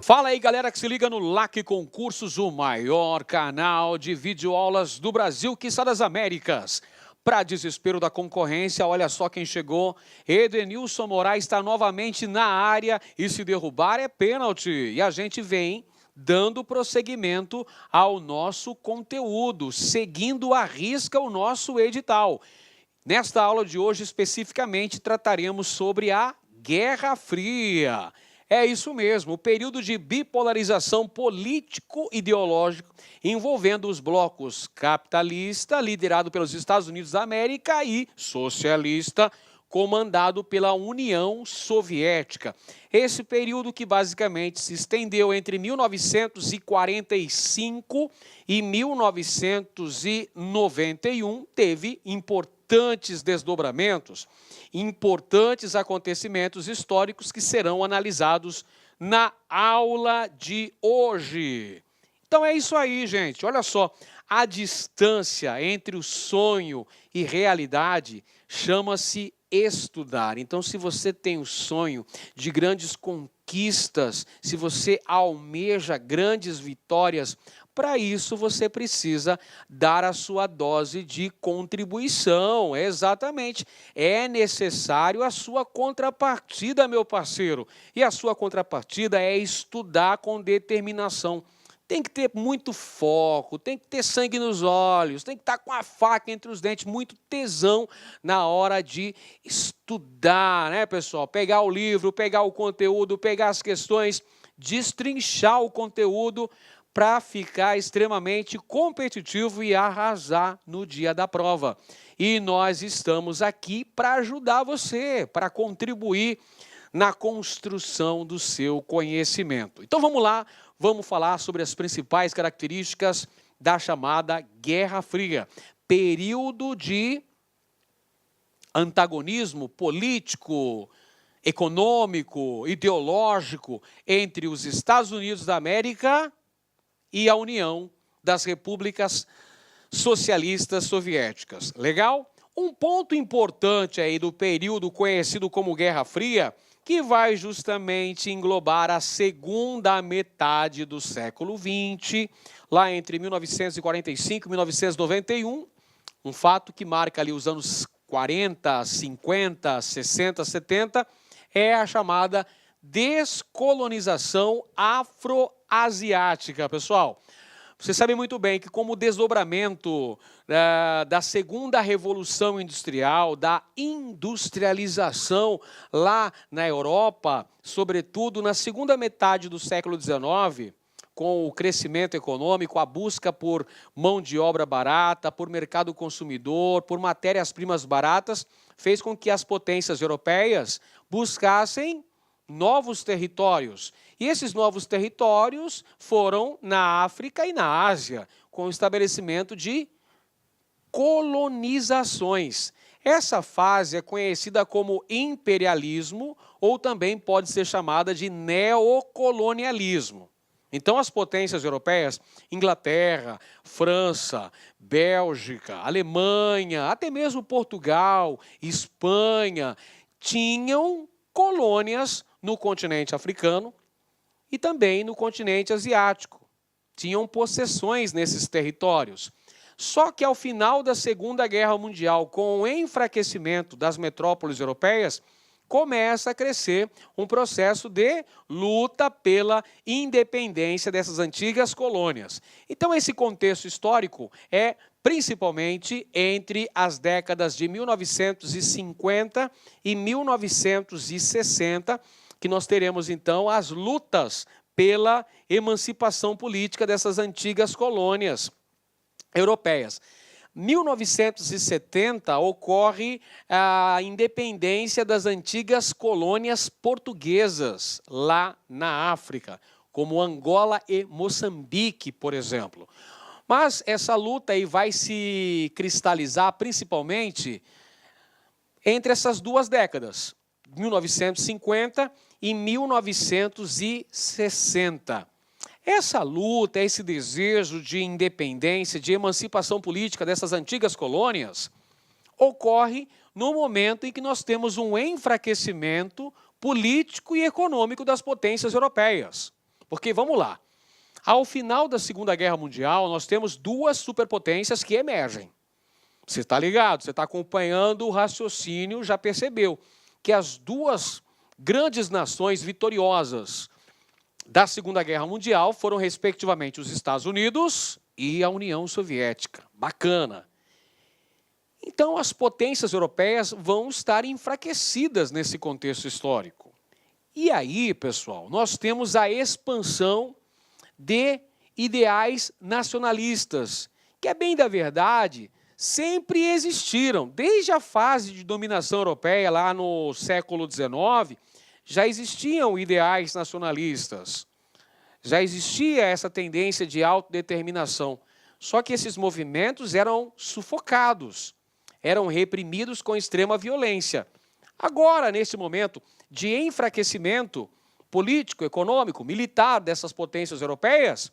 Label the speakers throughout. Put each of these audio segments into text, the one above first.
Speaker 1: Fala aí, galera que se liga no LAC Concursos, o maior canal de videoaulas do Brasil, quiçá das Américas. Para desespero da concorrência, olha só quem chegou. Edenilson Moraes está novamente na área e se derrubar é pênalti. E a gente vem dando prosseguimento ao nosso conteúdo, seguindo à risca o nosso edital. Nesta aula de hoje, especificamente, trataremos sobre a Guerra Fria. É isso mesmo, o período de bipolarização político-ideológico envolvendo os blocos capitalista, liderado pelos Estados Unidos da América, e socialista, comandado pela União Soviética. Esse período que basicamente se estendeu entre 1945 e 1991, teve importantes desdobramentos, importantes acontecimentos históricos que serão analisados na aula de hoje. Então é isso aí, gente. Olha só, a distância entre o sonho e realidade chama-se estudar. Então, se você tem o sonho de grandes conquistas, se você almeja grandes vitórias, para isso você precisa dar a sua dose de contribuição. Exatamente. É necessário a sua contrapartida, meu parceiro. E a sua contrapartida é estudar com determinação. Tem que ter muito foco, tem que ter sangue nos olhos, tem que estar com a faca entre os dentes, muito tesão na hora de estudar, né, pessoal? Pegar o livro, pegar o conteúdo, pegar as questões, destrinchar o conteúdo para ficar extremamente competitivo e arrasar no dia da prova. E nós estamos aqui para ajudar você, para contribuir na construção do seu conhecimento. Então vamos lá. Vamos falar sobre as principais características da chamada Guerra Fria, período de antagonismo político, econômico, ideológico entre os Estados Unidos da América e a União das Repúblicas Socialistas Soviéticas. Legal? Um ponto importante aí do período conhecido como Guerra Fria, que vai justamente englobar a segunda metade do século XX, lá entre 1945 e 1991, um fato que marca ali os anos 40, 50, 60, 70, é a chamada descolonização afroasiática, pessoal. Você sabe muito bem que como desdobramento da segunda revolução industrial, da industrialização lá na Europa, sobretudo na segunda metade do século XIX, com o crescimento econômico, a busca por mão de obra barata, por mercado consumidor, por matérias-primas baratas, fez com que as potências europeias buscassem novos territórios. E esses novos territórios foram na África e na Ásia, com o estabelecimento de colonizações. Essa fase é conhecida como imperialismo ou também pode ser chamada de neocolonialismo. Então as potências europeias, Inglaterra, França, Bélgica, Alemanha, até mesmo Portugal, Espanha, tinham colônias no continente africano e também no continente asiático. Tinham possessões nesses territórios. Só que ao final da Segunda Guerra Mundial, com o enfraquecimento das metrópoles europeias, começa a crescer um processo de luta pela independência dessas antigas colônias. Então esse contexto histórico é principalmente entre as décadas de 1950 e 1960, que nós teremos então as lutas pela emancipação política dessas antigas colônias europeias. 1970 ocorre a independência das antigas colônias portuguesas lá na África, como Angola e Moçambique, por exemplo. Mas essa luta aí vai se cristalizar principalmente entre essas duas décadas, 1950 e 1960. Essa luta, esse desejo de independência, de emancipação política dessas antigas colônias, ocorre no momento em que nós temos um enfraquecimento político e econômico das potências europeias. Porque, vamos lá, ao final da Segunda Guerra Mundial, nós temos duas superpotências que emergem. Você está ligado, você está acompanhando o raciocínio, já percebeu que as duas grandes nações vitoriosas da Segunda Guerra Mundial foram, respectivamente, os Estados Unidos e a União Soviética. Bacana. Então, as potências europeias vão estar enfraquecidas nesse contexto histórico. E aí, pessoal, nós temos a expansão de ideais nacionalistas, que, é bem da verdade, sempre existiram. Desde a fase de dominação europeia, lá no século XIX, já existiam ideais nacionalistas. Já existia essa tendência de autodeterminação. Só que esses movimentos eram sufocados, eram reprimidos com extrema violência. Agora, nesse momento de enfraquecimento político, econômico, militar dessas potências europeias,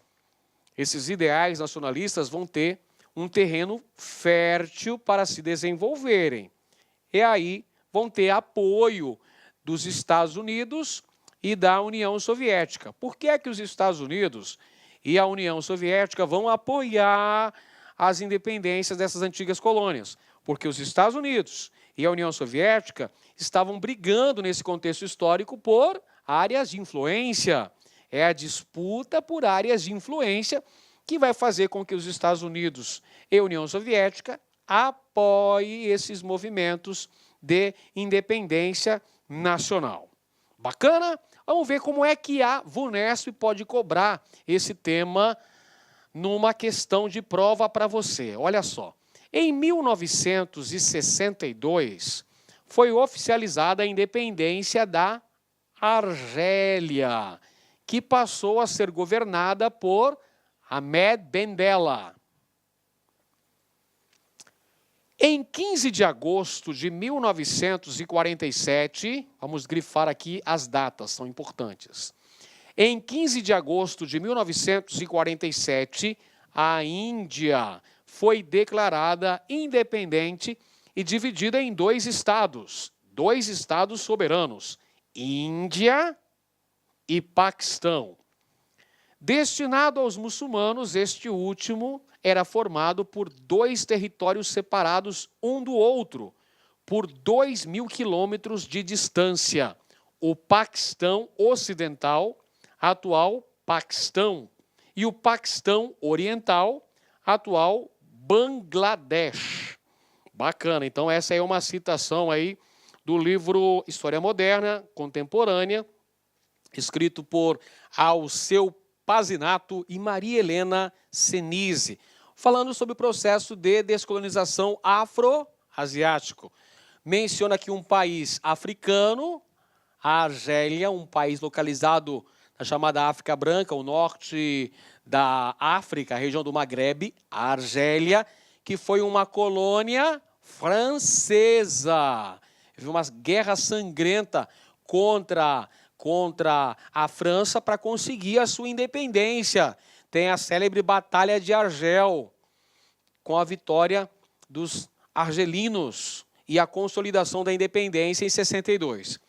Speaker 1: esses ideais nacionalistas vão ter um terreno fértil para se desenvolverem. E aí vão ter apoio dos Estados Unidos e da União Soviética. Por que é que os Estados Unidos e a União Soviética vão apoiar as independências dessas antigas colônias? Porque os Estados Unidos e a União Soviética estavam brigando nesse contexto histórico por áreas de influência. É a disputa por áreas de influência que vai fazer com que os Estados Unidos e a União Soviética apoiem esses movimentos de independência nacional. Bacana? Vamos ver como é que a VUNESP pode cobrar esse tema numa questão de prova para você. Olha só, em 1962 foi oficializada a independência da Argélia, que passou a ser governada por Ahmed Ben Bella. Em 15 de agosto de 1947, vamos grifar aqui as datas, são importantes. Em 15 de agosto de 1947, a Índia foi declarada independente e dividida em dois estados soberanos, Índia e Paquistão. Destinado aos muçulmanos, este último era formado por dois territórios separados um do outro, por 2.000 quilômetros de distância. O Paquistão Ocidental, atual Paquistão, e o Paquistão Oriental, atual Bangladesh. Bacana, então essa é uma citação aí do livro História Moderna, Contemporânea, escrito por Alceu Pazinato e Maria Helena Senise, falando sobre o processo de descolonização afro-asiático. Menciona aqui um país africano, a Argélia, um país localizado na chamada África Branca, o norte da África, a região do Maghreb, a Argélia, que foi uma colônia francesa. Houve uma guerra sangrenta contra a França para conseguir a sua independência. Tem a célebre Batalha de Argel, com a vitória dos argelinos e a consolidação da independência em 62.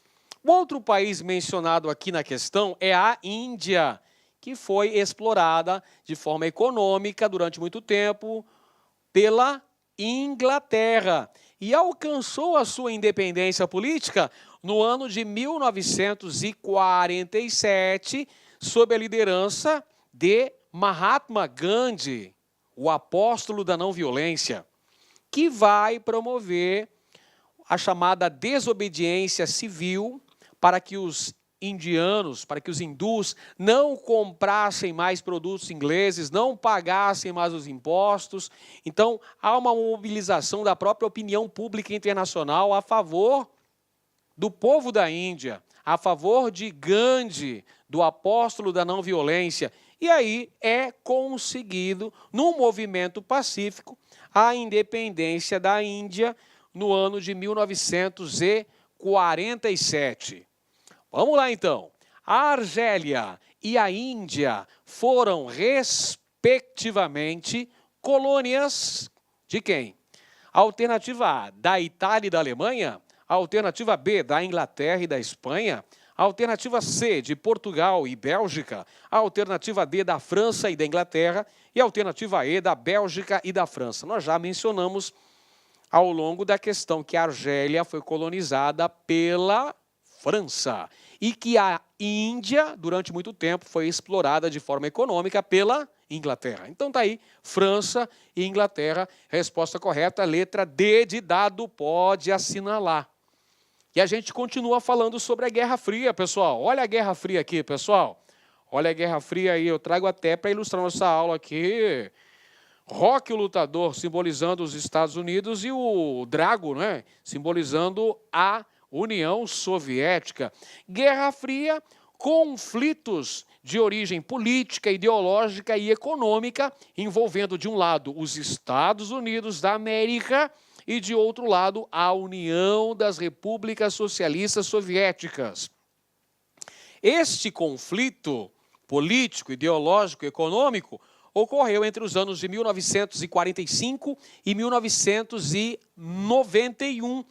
Speaker 1: O outro país mencionado aqui na questão é a Índia, que foi explorada de forma econômica durante muito tempo pela Inglaterra e alcançou a sua independência política no ano de 1947, sob a liderança de Mahatma Gandhi, o apóstolo da não-violência, que vai promover a chamada desobediência civil para que os indianos, para que os hindus não comprassem mais produtos ingleses, não pagassem mais os impostos. Então, há uma mobilização da própria opinião pública internacional a favor do povo da Índia, a favor de Gandhi, do apóstolo da não-violência. E aí é conseguido, num movimento pacífico, a independência da Índia no ano de 1947. Vamos lá, então. A Argélia e a Índia foram, respectivamente, colônias de quem? Alternativa A, da Itália e da Alemanha. Alternativa B, da Inglaterra e da Espanha. A alternativa C, de Portugal e Bélgica. A alternativa D, da França e da Inglaterra. E a alternativa E, da Bélgica e da França. Nós já mencionamos ao longo da questão que a Argélia foi colonizada pela França e que a Índia, durante muito tempo, foi explorada de forma econômica pela Inglaterra. Então tá aí, França e Inglaterra. Resposta correta, letra D de dado, pode assinalar. E a gente continua falando sobre a Guerra Fria, pessoal. Olha a Guerra Fria aqui, pessoal. Olha a Guerra Fria aí, eu trago até para ilustrar nossa aula aqui. Rock, o lutador, simbolizando os Estados Unidos, e o Drago, né, simbolizando a União Soviética. Guerra Fria, conflitos de origem política, ideológica e econômica, envolvendo, de um lado, os Estados Unidos da América e, de outro lado, a União das Repúblicas Socialistas Soviéticas. Este conflito político, ideológico e econômico ocorreu entre os anos de 1945 e 1991,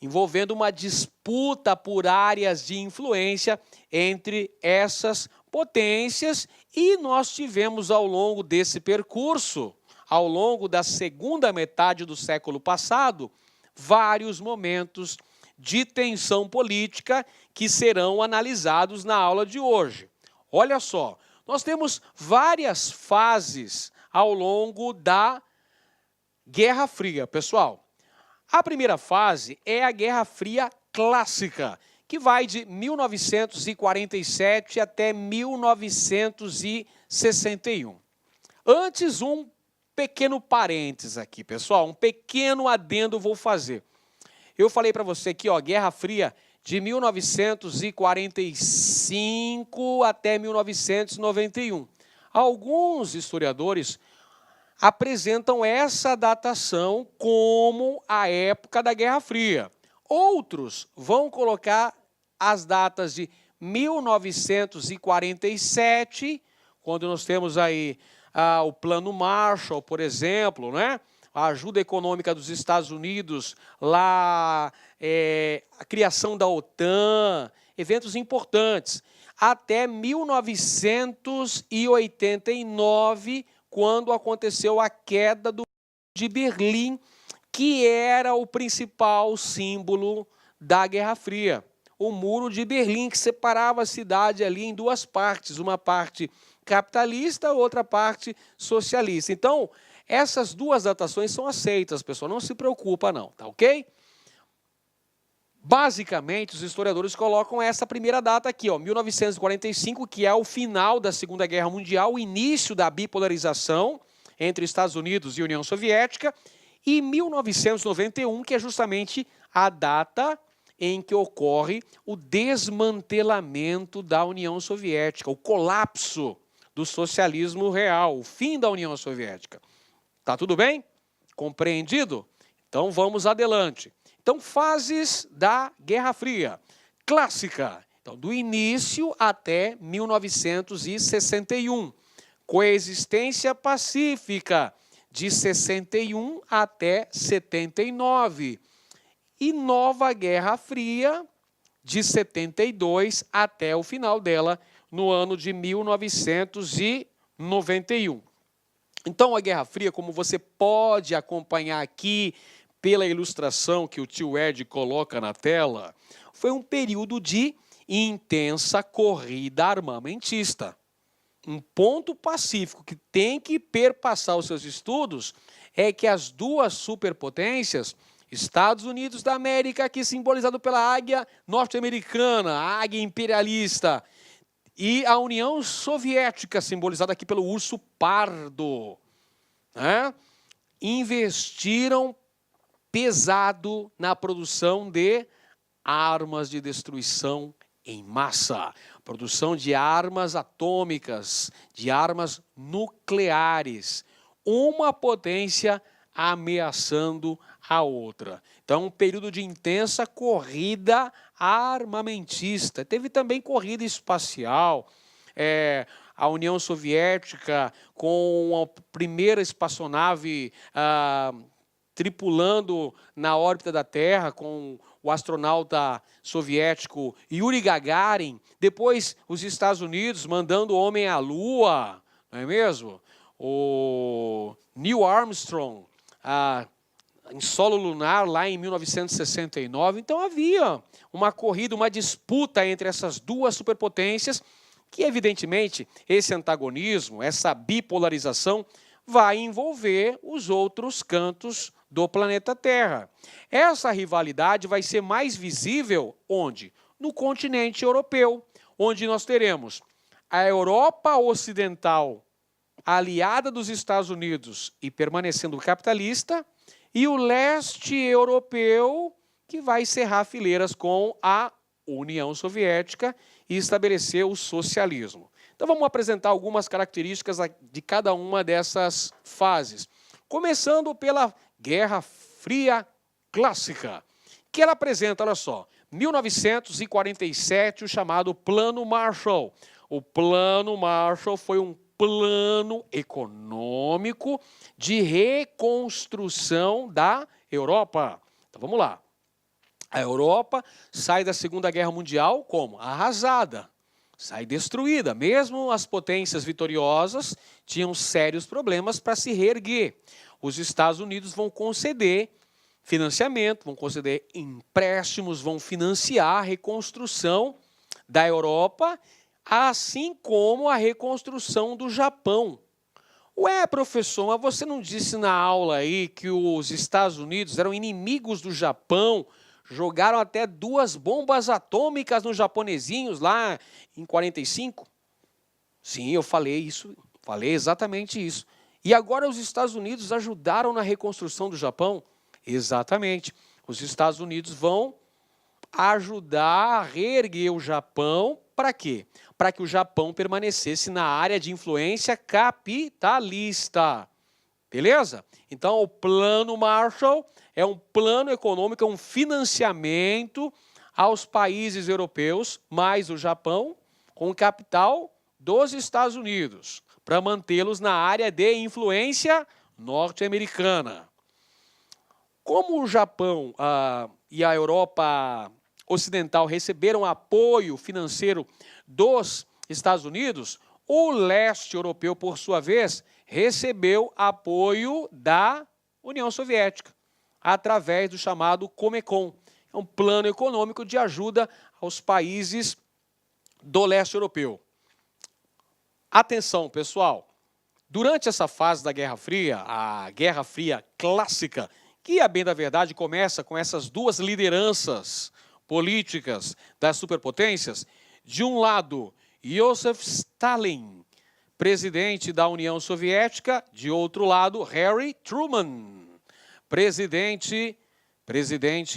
Speaker 1: envolvendo uma disputa por áreas de influência entre essas potências, e nós tivemos ao longo desse percurso, ao longo da segunda metade do século passado, vários momentos de tensão política que serão analisados na aula de hoje. Olha só, nós temos várias fases ao longo da Guerra Fria, pessoal. A primeira fase é a Guerra Fria clássica, que vai de 1947 até 1961. Antes, um pequeno parênteses aqui, pessoal, um pequeno adendo vou fazer. Eu falei para você aqui, ó, Guerra Fria de 1945 até 1991. Alguns historiadores apresentam essa datação como a época da Guerra Fria. Outros vão colocar as datas de 1947, quando nós temos aí o Plano Marshall, por exemplo, né? A ajuda econômica dos Estados Unidos, lá a criação da OTAN, eventos importantes, até 1989, quando aconteceu a queda do Muro de Berlim, que era o principal símbolo da Guerra Fria. O Muro de Berlim, que separava a cidade ali em duas partes, uma parte capitalista, outra parte socialista. Então, essas duas datações são aceitas, pessoal, não se preocupa não, tá ok? Basicamente, os historiadores colocam essa primeira data aqui, ó, 1945, que é o final da Segunda Guerra Mundial, o início da bipolarização entre Estados Unidos e União Soviética, e 1991, que é justamente a data em que ocorre o desmantelamento da União Soviética, o colapso do socialismo real, o fim da União Soviética. Tá tudo bem? Compreendido? Então vamos adiante. Então, fases da Guerra Fria. Clássica, então, do início até 1961. Coexistência pacífica, de 61 até 79. E nova Guerra Fria, de 72 até o final dela, no ano de 1991. Então, a Guerra Fria, como você pode acompanhar aqui pela ilustração que o tio Ed coloca na tela, foi um período de intensa corrida armamentista. Um ponto pacífico que tem que perpassar os seus estudos é que as duas superpotências, Estados Unidos da América, aqui simbolizado pela águia norte-americana, a águia imperialista, e a União Soviética, simbolizada aqui pelo urso pardo, né? Investiram pesado na produção de armas de destruição em massa, produção de armas atômicas, de armas nucleares, uma potência ameaçando a outra. Então, um período de intensa corrida armamentista. Teve também corrida espacial, a União Soviética com a primeira espaçonave tripulando na órbita da Terra com o astronauta soviético Yuri Gagarin, depois os Estados Unidos mandando o homem à Lua, não é mesmo? O Neil Armstrong em solo lunar lá em 1969. Então havia uma corrida, uma disputa entre essas duas superpotências, que evidentemente esse antagonismo, essa bipolarização, vai envolver os outros cantos do planeta Terra. Essa rivalidade vai ser mais visível onde? No continente europeu, onde nós teremos a Europa Ocidental aliada dos Estados Unidos e permanecendo capitalista, e o leste europeu que vai cerrar fileiras com a União Soviética e estabelecer o socialismo. Então vamos apresentar algumas características de cada uma dessas fases. Começando pela Guerra Fria Clássica, que ela apresenta, olha só, 1947, o chamado Plano Marshall. O Plano Marshall foi um plano econômico de reconstrução da Europa. Então vamos lá. A Europa sai da Segunda Guerra Mundial como? Arrasada, sai destruída. Mesmo as potências vitoriosas tinham sérios problemas para se reerguer. Os Estados Unidos vão conceder financiamento, vão conceder empréstimos, vão financiar a reconstrução da Europa, assim como a reconstrução do Japão. Ué, professor, mas você não disse na aula aí que os Estados Unidos eram inimigos do Japão, jogaram até 2 bombas atômicas nos japonesinhos lá em 45? Sim, eu falei isso, falei exatamente isso. E agora os Estados Unidos ajudaram na reconstrução do Japão? Exatamente. Os Estados Unidos vão ajudar a reerguer o Japão, para quê? Para que o Japão permanecesse na área de influência capitalista. Beleza? Então, o Plano Marshall é um plano econômico, é um financiamento aos países europeus, mais o Japão, com capital dos Estados Unidos, para mantê-los na área de influência norte-americana. Como o Japão e a Europa Ocidental receberam apoio financeiro dos Estados Unidos, o leste europeu, por sua vez, recebeu apoio da União Soviética, através do chamado Comecon. É um plano econômico de ajuda aos países do leste europeu. Atenção, pessoal, durante essa fase da Guerra Fria, a Guerra Fria Clássica, que, a bem da verdade, começa com essas duas lideranças políticas das superpotências, de um lado, Joseph Stalin, presidente da União Soviética, de outro lado, Harry Truman, presidente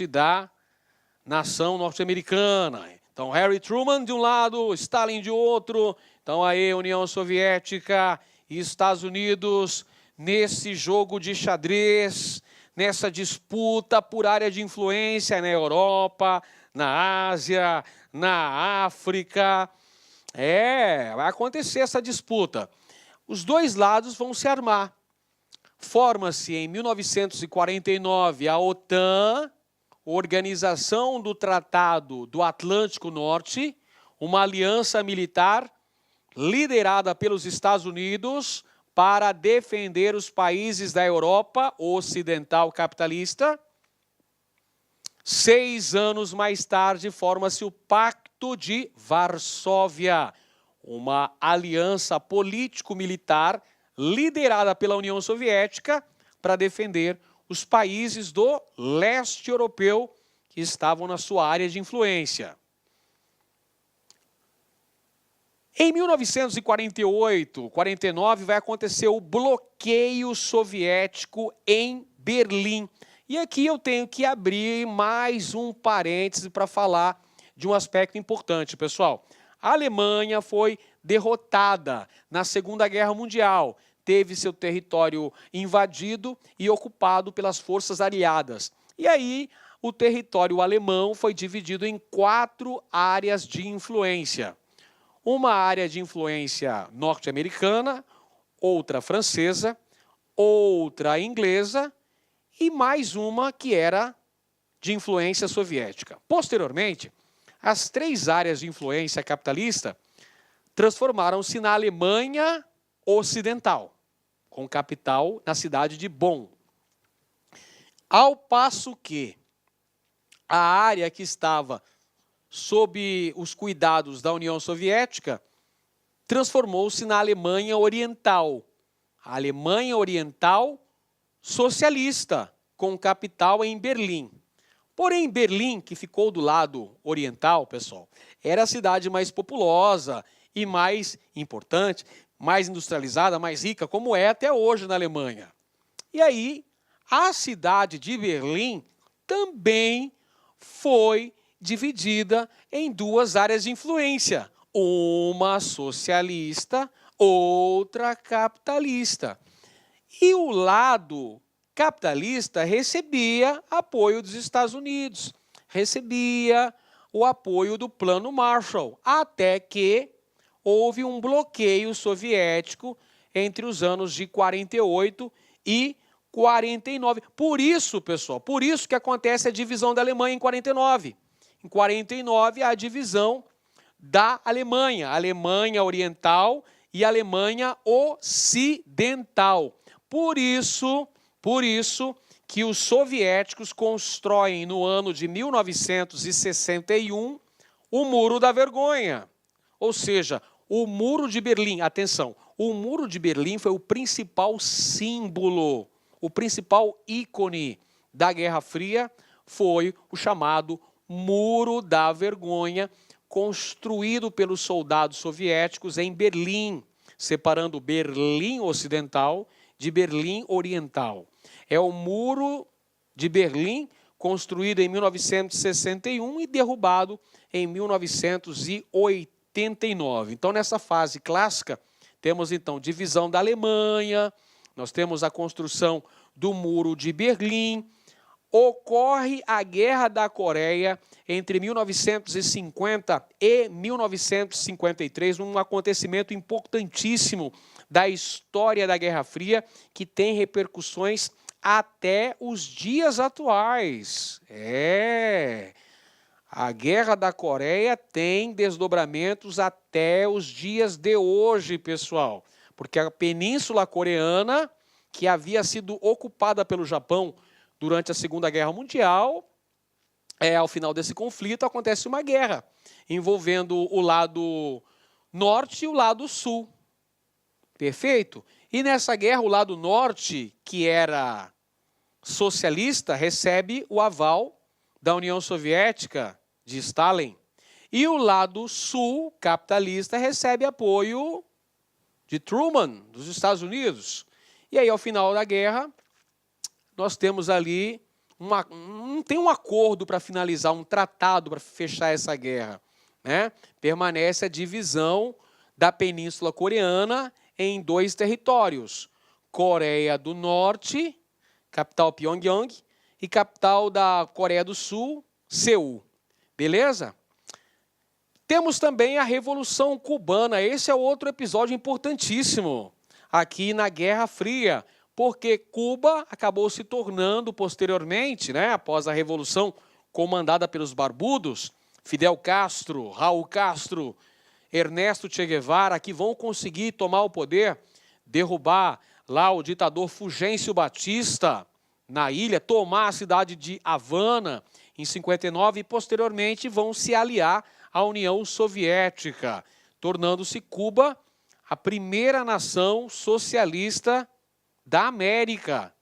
Speaker 1: da nação norte-americana. Então, Harry Truman de um lado, Stalin de outro. Então, aí, União Soviética e Estados Unidos, nesse jogo de xadrez, nessa disputa por área de influência na Europa, na Ásia, na África. Vai acontecer essa disputa. Os dois lados vão se armar. Forma-se em 1949 a OTAN, Organização do Tratado do Atlântico Norte, uma aliança militar liderada pelos Estados Unidos para defender os países da Europa Ocidental capitalista. 6 anos mais tarde, forma-se o Pacto de Varsóvia, uma aliança político-militar liderada pela União Soviética para defender os países do leste europeu que estavam na sua área de influência. Em 1948, 49, vai acontecer o bloqueio soviético em Berlim. E aqui eu tenho que abrir mais um parêntese para falar de um aspecto importante, pessoal. A Alemanha foi derrotada na Segunda Guerra Mundial, teve seu território invadido e ocupado pelas forças aliadas. E aí, o território alemão foi dividido em 4 áreas de influência. Uma área de influência norte-americana, outra francesa, outra inglesa e mais uma que era de influência soviética. Posteriormente, as 3 áreas de influência capitalista transformaram-se na Alemanha Ocidental, com capital na cidade de Bonn. Ao passo que a área que estava sob os cuidados da União Soviética transformou-se na Alemanha Oriental. A Alemanha Oriental socialista, com capital em Berlim. Porém, Berlim, que ficou do lado oriental, pessoal, era a cidade mais populosa e mais importante, mais industrializada, mais rica, como é até hoje na Alemanha. E aí, a cidade de Berlim também foi dividida em 2 áreas de influência, uma socialista, outra capitalista. E o lado capitalista recebia apoio dos Estados Unidos, recebia o apoio do Plano Marshall, até que houve um bloqueio soviético entre os anos de 48 e 49. Por isso, pessoal, por isso que acontece a divisão da Alemanha em 49. Em 49, a divisão da Alemanha, Alemanha Oriental e Alemanha Ocidental. Por isso que os soviéticos constroem no ano de 1961 o Muro da Vergonha. Ou seja, o Muro de Berlim. Atenção, o Muro de Berlim foi o principal símbolo, o principal ícone da Guerra Fria foi o chamado Muro da Vergonha, construído pelos soldados soviéticos em Berlim, separando Berlim Ocidental de Berlim Oriental. É o Muro de Berlim, construído em 1961 e derrubado em 1989. Então, nessa fase clássica, temos então divisão da Alemanha, nós temos a construção do Muro de Berlim, ocorre a Guerra da Coreia entre 1950 e 1953, um acontecimento importantíssimo da história da Guerra Fria, que tem repercussões até os dias atuais. A Guerra da Coreia tem desdobramentos até os dias de hoje, pessoal, porque a Península Coreana, que havia sido ocupada pelo Japão durante a Segunda Guerra Mundial, ao final desse conflito acontece uma guerra envolvendo o lado norte e o lado sul. Perfeito? E nessa guerra, o lado norte, que era socialista, recebe o aval da União Soviética, de Stalin. E o lado sul, capitalista, recebe apoio de Truman, dos Estados Unidos. E aí, ao final da guerra, nós temos ali, não tem um acordo para finalizar, um tratado para fechar essa guerra, né? Permanece a divisão da Península Coreana em 2 territórios, Coreia do Norte, capital Pyongyang, e capital da Coreia do Sul, Seul. Beleza? Temos também a Revolução Cubana. Esse é outro episódio importantíssimo aqui na Guerra Fria, porque Cuba acabou se tornando posteriormente, né, após a Revolução comandada pelos barbudos, Fidel Castro, Raul Castro, Ernesto Che Guevara, que vão conseguir tomar o poder, derrubar lá o ditador Fulgêncio Batista na ilha, tomar a cidade de Havana em 59 e posteriormente vão se aliar à União Soviética, tornando-se Cuba a primeira nação socialista da América.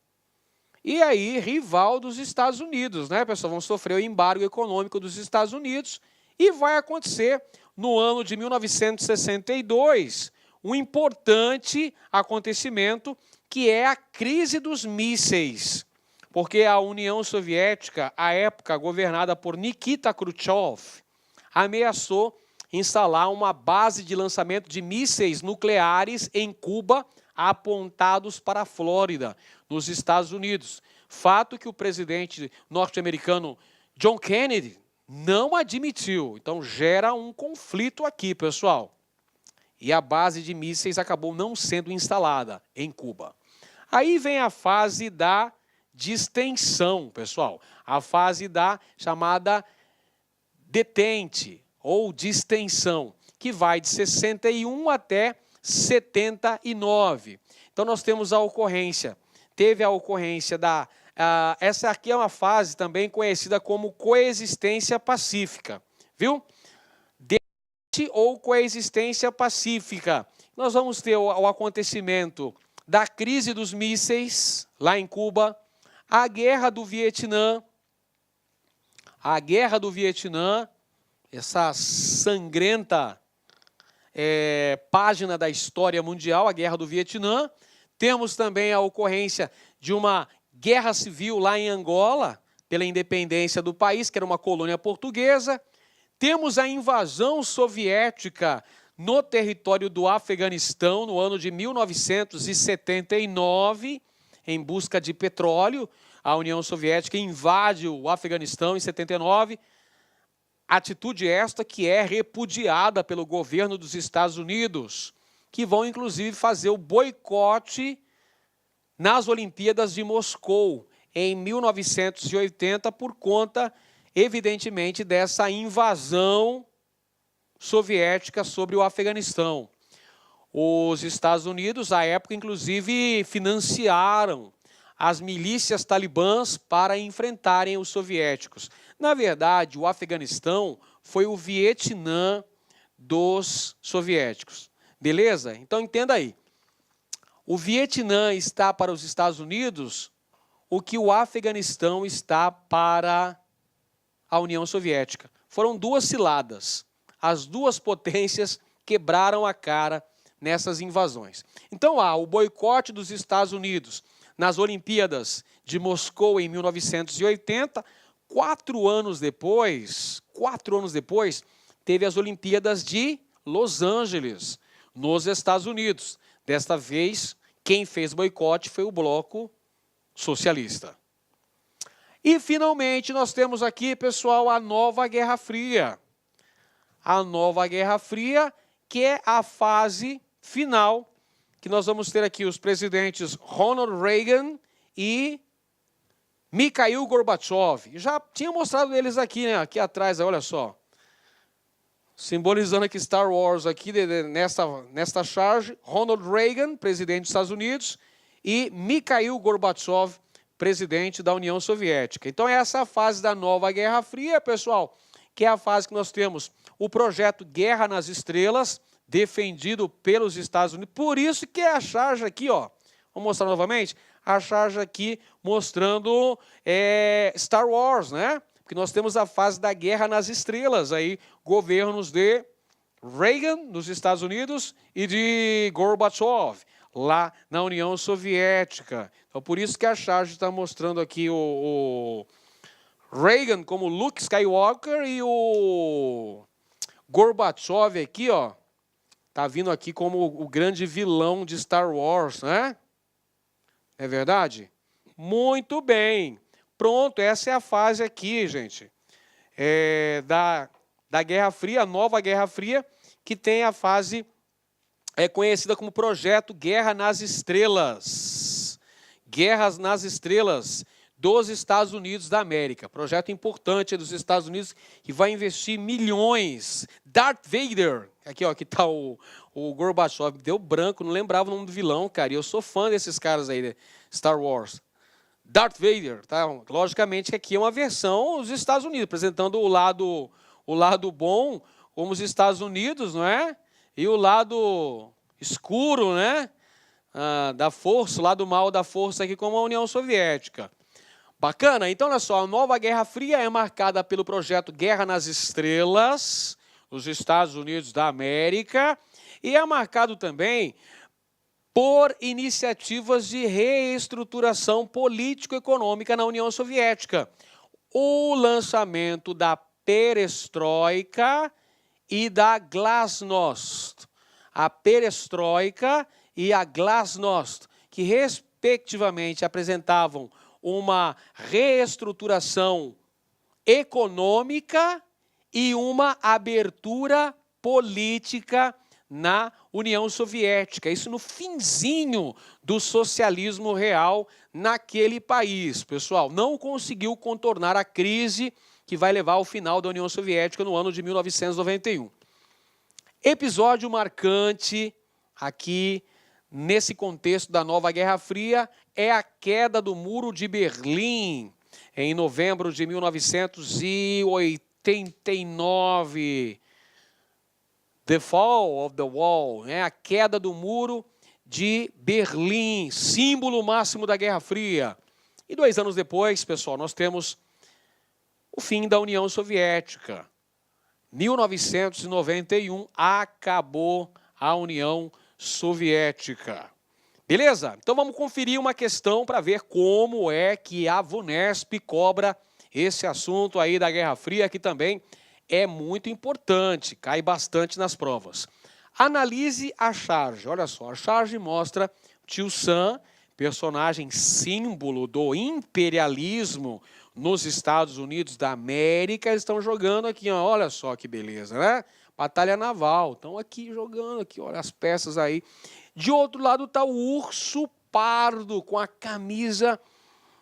Speaker 1: E aí, rival dos Estados Unidos, né, pessoal? Vão sofrer o embargo econômico dos Estados Unidos e vai acontecer no ano de 1962, um importante acontecimento que é a crise dos mísseis, porque a União Soviética, à época governada por Nikita Khrushchev, ameaçou instalar uma base de lançamento de mísseis nucleares em Cuba, apontados para a Flórida, nos Estados Unidos. Fato que o presidente norte-americano John Kennedy não admitiu. Então gera um conflito aqui, pessoal. E a base de mísseis acabou não sendo instalada em Cuba. Aí vem a fase da distensão, pessoal. A fase da chamada detente ou distensão, que vai de 61 até 79. Então, nós temos a ocorrência. Teve a ocorrência da... essa aqui é uma fase também conhecida como coexistência pacífica, viu? Detente ou coexistência pacífica. Nós vamos ter o acontecimento da crise dos mísseis, lá em Cuba, a Guerra do Vietnã, essa sangrenta página da história mundial, a Guerra do Vietnã. Temos também a ocorrência de uma guerra civil lá em Angola, pela independência do país, que era uma colônia portuguesa. Temos a invasão soviética no território do Afeganistão, no ano de 1979, em busca de petróleo. A União Soviética invade o Afeganistão em 79, atitude esta que é repudiada pelo governo dos Estados Unidos, que vão, inclusive, fazer o boicote nas Olimpíadas de Moscou, em 1980, por conta, evidentemente, dessa invasão soviética sobre o Afeganistão. Os Estados Unidos, à época, inclusive, financiaram as milícias talibãs para enfrentarem os soviéticos. Na verdade, o Afeganistão foi o Vietnã dos soviéticos. Beleza? Então, entenda aí. O Vietnã está para os Estados Unidos o que o Afeganistão está para a União Soviética. Foram duas ciladas. As duas potências quebraram a cara nessas invasões. Então, há o boicote dos Estados Unidos nas Olimpíadas de Moscou em 1980. 4 anos depois, teve as Olimpíadas de Los Angeles, nos Estados Unidos. Desta vez, quem fez boicote foi o Bloco Socialista. E, finalmente, nós temos aqui, pessoal, a nova Guerra Fria. A nova Guerra Fria, que é a fase final, que nós vamos ter aqui os presidentes Ronald Reagan e Mikhail Gorbachev. Já tinha mostrado eles aqui, né? Aqui atrás, olha só. Simbolizando aqui Star Wars, aqui nesta charge, Ronald Reagan, presidente dos Estados Unidos, e Mikhail Gorbachev, presidente da União Soviética. Então, essa é a fase da nova Guerra Fria, pessoal, que é a fase que nós temos o projeto Guerra nas Estrelas, defendido pelos Estados Unidos. Por isso que é a charge aqui, ó. Vou mostrar novamente. A charge aqui mostrando Star Wars, né? Porque nós temos a fase da Guerra nas Estrelas, aí, governos de Reagan, nos Estados Unidos, e de Gorbachev, lá na União Soviética. Então, por isso que a charge está mostrando aqui o Reagan como Luke Skywalker e o Gorbachev aqui, ó, tá vindo aqui como o grande vilão de Star Wars, né? É verdade? Muito bem. Pronto, essa é a fase aqui, gente, da Guerra Fria, a nova Guerra Fria, que tem a fase conhecida como Projeto Guerra nas Estrelas. Guerras nas Estrelas dos Estados Unidos da América. Projeto importante dos Estados Unidos que vai investir milhões. Darth Vader, aqui ó, que está o Gorbachev, deu branco, não lembrava o nome do vilão, cara, e eu sou fã desses caras aí, Star Wars. Darth Vader, tá? Logicamente que aqui é uma versão dos Estados Unidos, apresentando o lado bom como os Estados Unidos, não é? E o lado escuro, né? Da força, o lado mal da força aqui como a União Soviética. Bacana? Então, olha só, a nova Guerra Fria é marcada pelo projeto Guerra nas Estrelas, dos Estados Unidos da América, e é marcado também por iniciativas de reestruturação político-econômica na União Soviética. O lançamento da perestroika e da glasnost. A perestroika e a glasnost, que respectivamente apresentavam uma reestruturação econômica e uma abertura política na União Soviética, isso no finzinho do socialismo real naquele país. Pessoal, não conseguiu contornar a crise que vai levar ao final da União Soviética no ano de 1991. Episódio marcante aqui nesse contexto da nova Guerra Fria é a queda do Muro de Berlim em novembro de 1989. The Fall of the Wall, a queda do Muro de Berlim, símbolo máximo da Guerra Fria. E 2 anos depois, pessoal, nós temos o fim da União Soviética. 1991, acabou a União Soviética. Beleza? Então vamos conferir uma questão para ver como é que a VUNESP cobra esse assunto aí da Guerra Fria, que também é muito importante, cai bastante nas provas. Analise a charge. Olha só, a charge mostra Tio Sam, personagem símbolo do imperialismo nos Estados Unidos da América. Eles estão jogando aqui, ó, olha só que beleza, né? Batalha naval, estão aqui jogando, aqui, olha as peças aí. De outro lado está o urso pardo com a camisa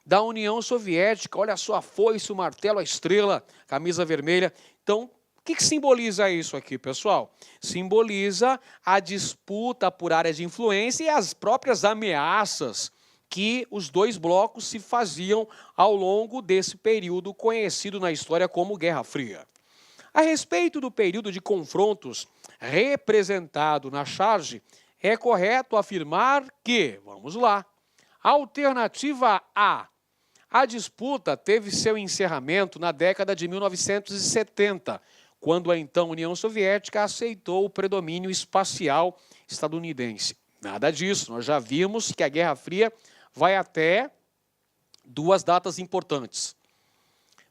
Speaker 1: da União Soviética. Olha só a foice, o martelo, a estrela, camisa vermelha. Então, o que simboliza isso aqui, pessoal? Simboliza a disputa por áreas de influência e as próprias ameaças que os dois blocos se faziam ao longo desse período conhecido na história como Guerra Fria. A respeito do período de confrontos representado na charge, é correto afirmar que, vamos lá, alternativa A, a disputa teve seu encerramento na década de 1970, quando a então União Soviética aceitou o predomínio espacial estadunidense. Nada disso, nós já vimos que a Guerra Fria vai até 2 datas importantes.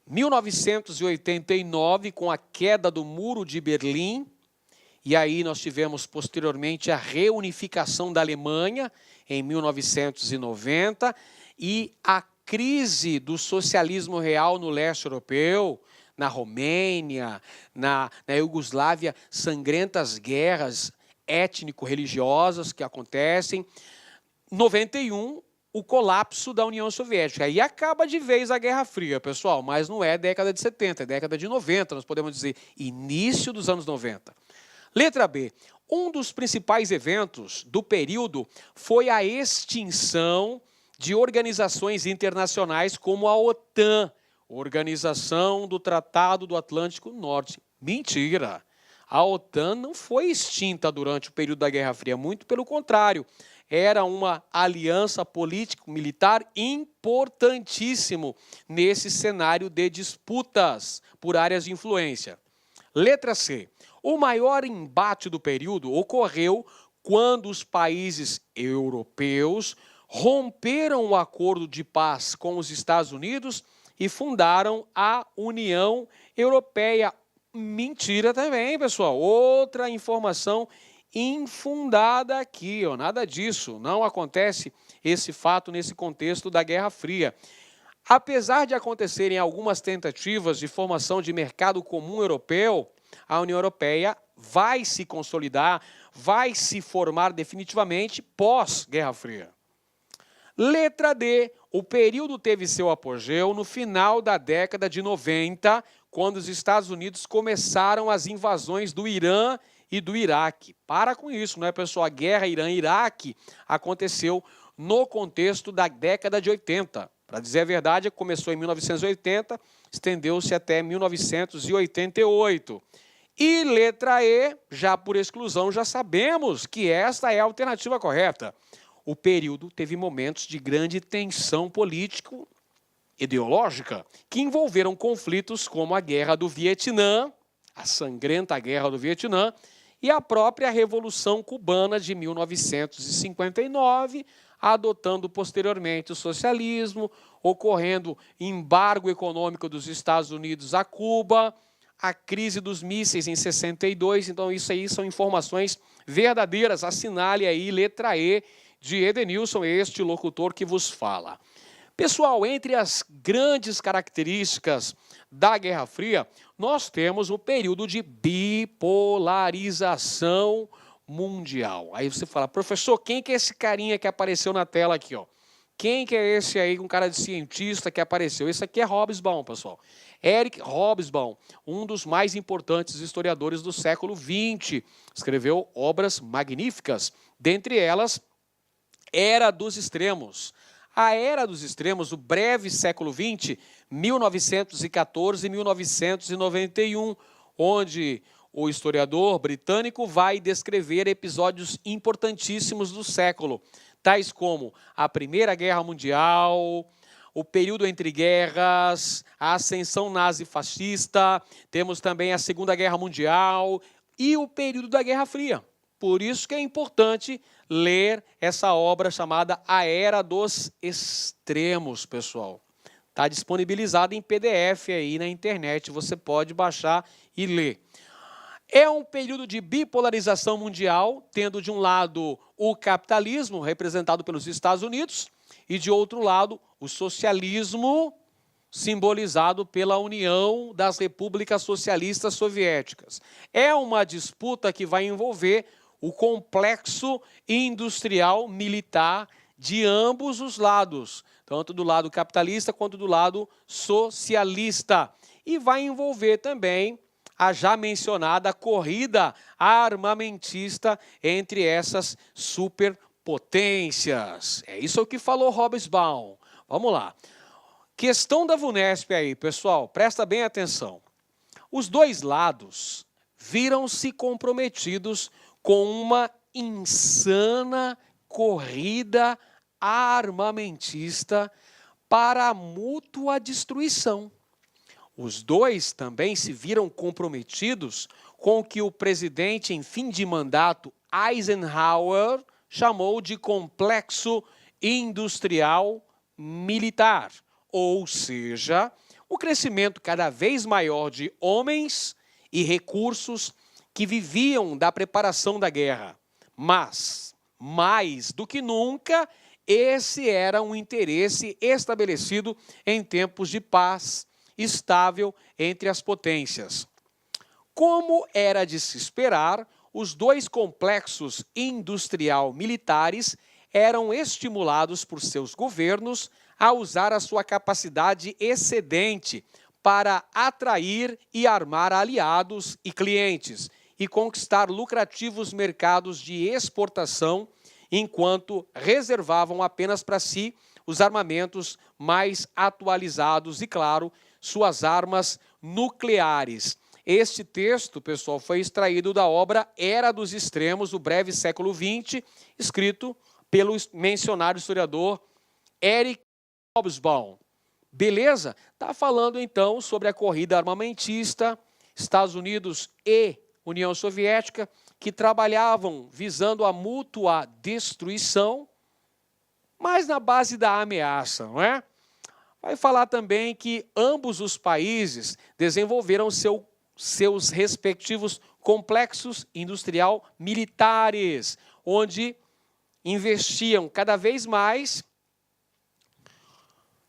Speaker 1: 1989, com a queda do Muro de Berlim, e aí nós tivemos posteriormente a reunificação da Alemanha em 1990 e a crise do socialismo real no leste europeu, na Romênia, na Iugoslávia, sangrentas guerras étnico-religiosas que acontecem. 91, o colapso da União Soviética. Aí acaba de vez a Guerra Fria, pessoal, mas não é década de 70, é década de 90, nós podemos dizer início dos anos 90. Letra B. Um dos principais eventos do período foi a extinção de organizações internacionais como a OTAN, Organização do Tratado do Atlântico Norte. Mentira! A OTAN não foi extinta durante o período da Guerra Fria, muito pelo contrário. Era uma aliança político-militar importantíssimo nesse cenário de disputas por áreas de influência. Letra C. O maior embate do período ocorreu quando os países europeus romperam o acordo de paz com os Estados Unidos e fundaram a União Europeia. Mentira também, pessoal. Outra informação infundada aqui, ó. Nada disso. Não acontece esse fato nesse contexto da Guerra Fria. Apesar de acontecerem algumas tentativas de formação de mercado comum europeu, a União Europeia vai se consolidar, vai se formar definitivamente pós-Guerra Fria. Letra D. O período teve seu apogeu no final da década de 90, quando os Estados Unidos começaram as invasões do Irã e do Iraque. Para com isso, não é, pessoal? A guerra Irã-Iraque aconteceu no contexto da década de 80. Para dizer a verdade, começou em 1980, estendeu-se até 1988. E letra E, já por exclusão, já sabemos que esta é a alternativa correta. O período teve momentos de grande tensão político-ideológica que envolveram conflitos como a Guerra do Vietnã, a sangrenta Guerra do Vietnã, e a própria Revolução Cubana de 1959, adotando posteriormente o socialismo, ocorrendo embargo econômico dos Estados Unidos a Cuba, a crise dos mísseis em 62, então isso aí são informações verdadeiras, assinale aí letra E de Edenilson, este locutor que vos fala. Pessoal, entre as grandes características da Guerra Fria, nós temos o período de bipolarização Mundial. Aí você fala, professor, quem que é esse carinha que apareceu na tela aqui, ó? Quem que é esse aí com cara de cientista que apareceu? Esse aqui é Hobsbawm, pessoal. Eric Hobsbawm, um dos mais importantes historiadores do século XX, escreveu obras magníficas, dentre elas, Era dos Extremos. A Era dos Extremos, o breve século XX, 1914 e 1991, onde o historiador britânico vai descrever episódios importantíssimos do século, tais como a Primeira Guerra Mundial, o período entre guerras, a ascensão nazi-fascista, temos também a Segunda Guerra Mundial e o período da Guerra Fria. Por isso que é importante ler essa obra chamada A Era dos Extremos, pessoal. Está disponibilizada em PDF aí na internet, você pode baixar e ler. É um período de bipolarização mundial, tendo de um lado o capitalismo, representado pelos Estados Unidos, e de outro lado o socialismo, simbolizado pela União das Repúblicas Socialistas Soviéticas. É uma disputa que vai envolver o complexo industrial militar de ambos os lados, tanto do lado capitalista quanto do lado socialista. E vai envolver também a já mencionada corrida armamentista entre essas superpotências. É isso que falou Hobsbawm. Vamos lá. Questão da VUNESP aí, pessoal, presta bem atenção. Os dois lados viram-se comprometidos com uma insana corrida armamentista para a mútua destruição. Os dois também se viram comprometidos com o que o presidente em fim de mandato, Eisenhower, chamou de complexo industrial militar, ou seja, o crescimento cada vez maior de homens e recursos que viviam da preparação da guerra. Mas, mais do que nunca, esse era um interesse estabelecido em tempos de paz estável entre as potências. Como era de se esperar, os dois complexos industrial-militares eram estimulados por seus governos a usar a sua capacidade excedente para atrair e armar aliados e clientes e conquistar lucrativos mercados de exportação, enquanto reservavam apenas para si os armamentos mais atualizados e, claro, suas armas nucleares. Este texto, pessoal, foi extraído da obra Era dos Extremos, o breve século XX, escrito pelo mencionado historiador Eric Hobsbawm. Beleza? Está falando, então, sobre a corrida armamentista, Estados Unidos e União Soviética, que trabalhavam visando a mútua destruição, mas na base da ameaça, não é? Vai falar também que ambos os países desenvolveram seus respectivos complexos industrial militares, onde investiam cada vez mais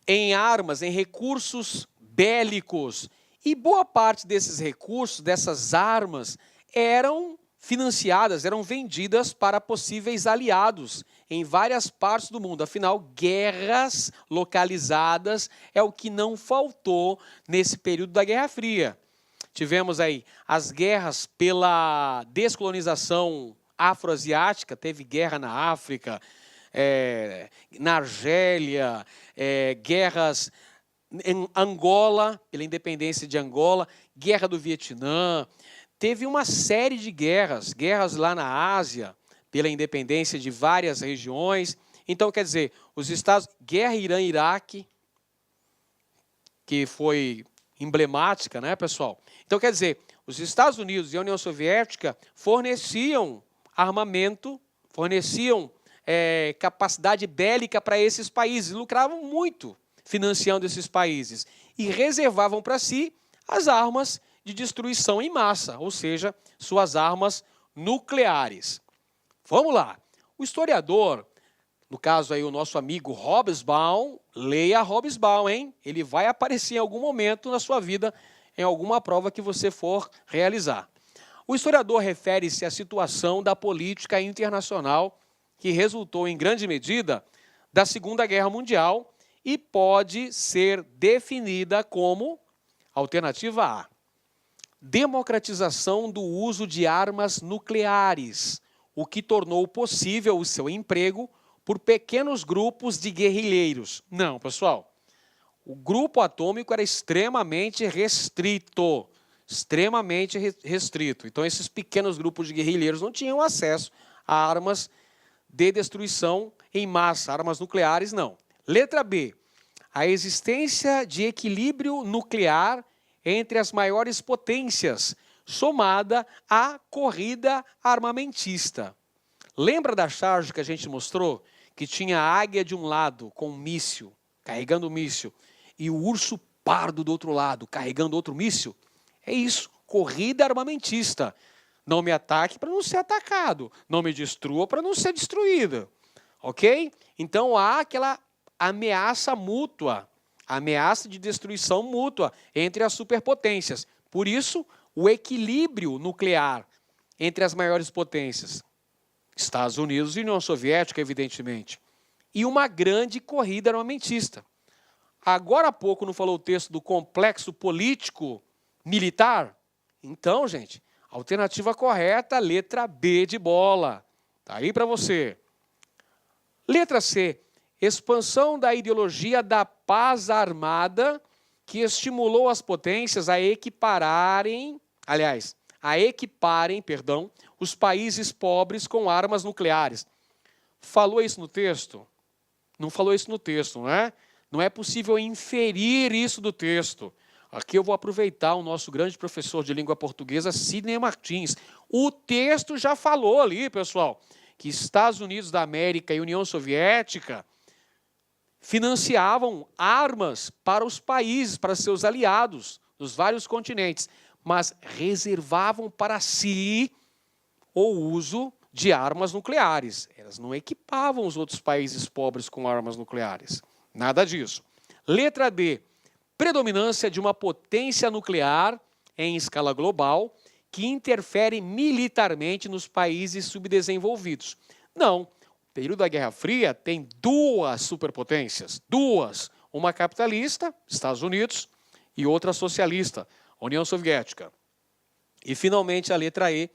Speaker 1: em armas, em recursos bélicos. E boa parte desses recursos, dessas armas, eram financiadas, eram vendidas para possíveis aliados em várias partes do mundo. Afinal, guerras localizadas é o que não faltou nesse período da Guerra Fria. Tivemos aí as guerras pela descolonização afroasiática, teve guerra na África, na Argélia, guerras em Angola, pela independência de Angola, guerra do Vietnã. Teve uma série de guerras lá na Ásia, pela independência de várias regiões. Então, quer dizer, os Estados... Guerra Irã-Iraque, que foi emblemática, né, pessoal? Então, quer dizer, os Estados Unidos e a União Soviética forneciam armamento, forneciam capacidade bélica para esses países, lucravam muito financiando esses países e reservavam para si as armas de destruição em massa, ou seja, suas armas nucleares. Vamos lá. O historiador, no caso aí o nosso amigo Hobsbawm, leia Hobsbawm, hein? Ele vai aparecer em algum momento na sua vida, em alguma prova que você for realizar. O historiador refere-se à situação da política internacional que resultou, em grande medida, da Segunda Guerra Mundial e pode ser definida como alternativa A: democratização do uso de armas nucleares, o que tornou possível o seu emprego por pequenos grupos de guerrilheiros. Não, pessoal. O grupo atômico era extremamente restrito. Extremamente restrito. Então, esses pequenos grupos de guerrilheiros não tinham acesso a armas de destruição em massa, armas nucleares, não. Letra B. A existência de equilíbrio nuclear entre as maiores potências, somada à corrida armamentista. Lembra da charge que a gente mostrou? Que tinha a águia de um lado com um míssil, carregando um míssil, e o urso pardo do outro lado, carregando outro míssil? É isso, corrida armamentista. Não me ataque para não ser atacado, não me destrua para não ser destruída. Ok? Então há aquela ameaça mútua, ameaça de destruição mútua entre as superpotências. Por isso, o equilíbrio nuclear entre as maiores potências, Estados Unidos e União Soviética, evidentemente, e uma grande corrida armamentista. Agora há pouco não falou o texto do complexo político militar? Então, gente, alternativa correta, letra B de bola. Tá aí para você. Letra C. Expansão da ideologia da paz armada que estimulou as potências a equiparem, os países pobres com armas nucleares. Falou isso no texto? Não falou isso no texto, não é? Não é possível inferir isso do texto. Aqui eu vou aproveitar o nosso grande professor de língua portuguesa, Sidney Martins. O texto já falou ali, pessoal, que Estados Unidos da América e União Soviética financiavam armas para os países, para seus aliados, dos vários continentes, mas reservavam para si o uso de armas nucleares. Elas não equipavam os outros países pobres com armas nucleares. Nada disso. Letra D. Predominância de uma potência nuclear em escala global que interfere militarmente nos países subdesenvolvidos. Não. O período da Guerra Fria tem duas superpotências. Duas. Uma capitalista, Estados Unidos, e outra socialista, União Soviética. E, finalmente, a letra E.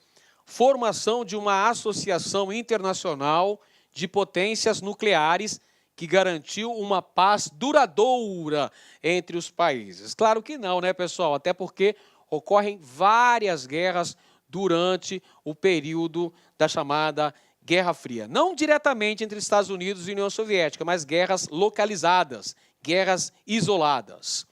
Speaker 1: Formação de uma associação internacional de potências nucleares que garantiu uma paz duradoura entre os países. Claro que não, né, pessoal? Até porque ocorrem várias guerras durante o período da chamada Guerra Fria. Não diretamente entre Estados Unidos e União Soviética, mas guerras localizadas, guerras isoladas.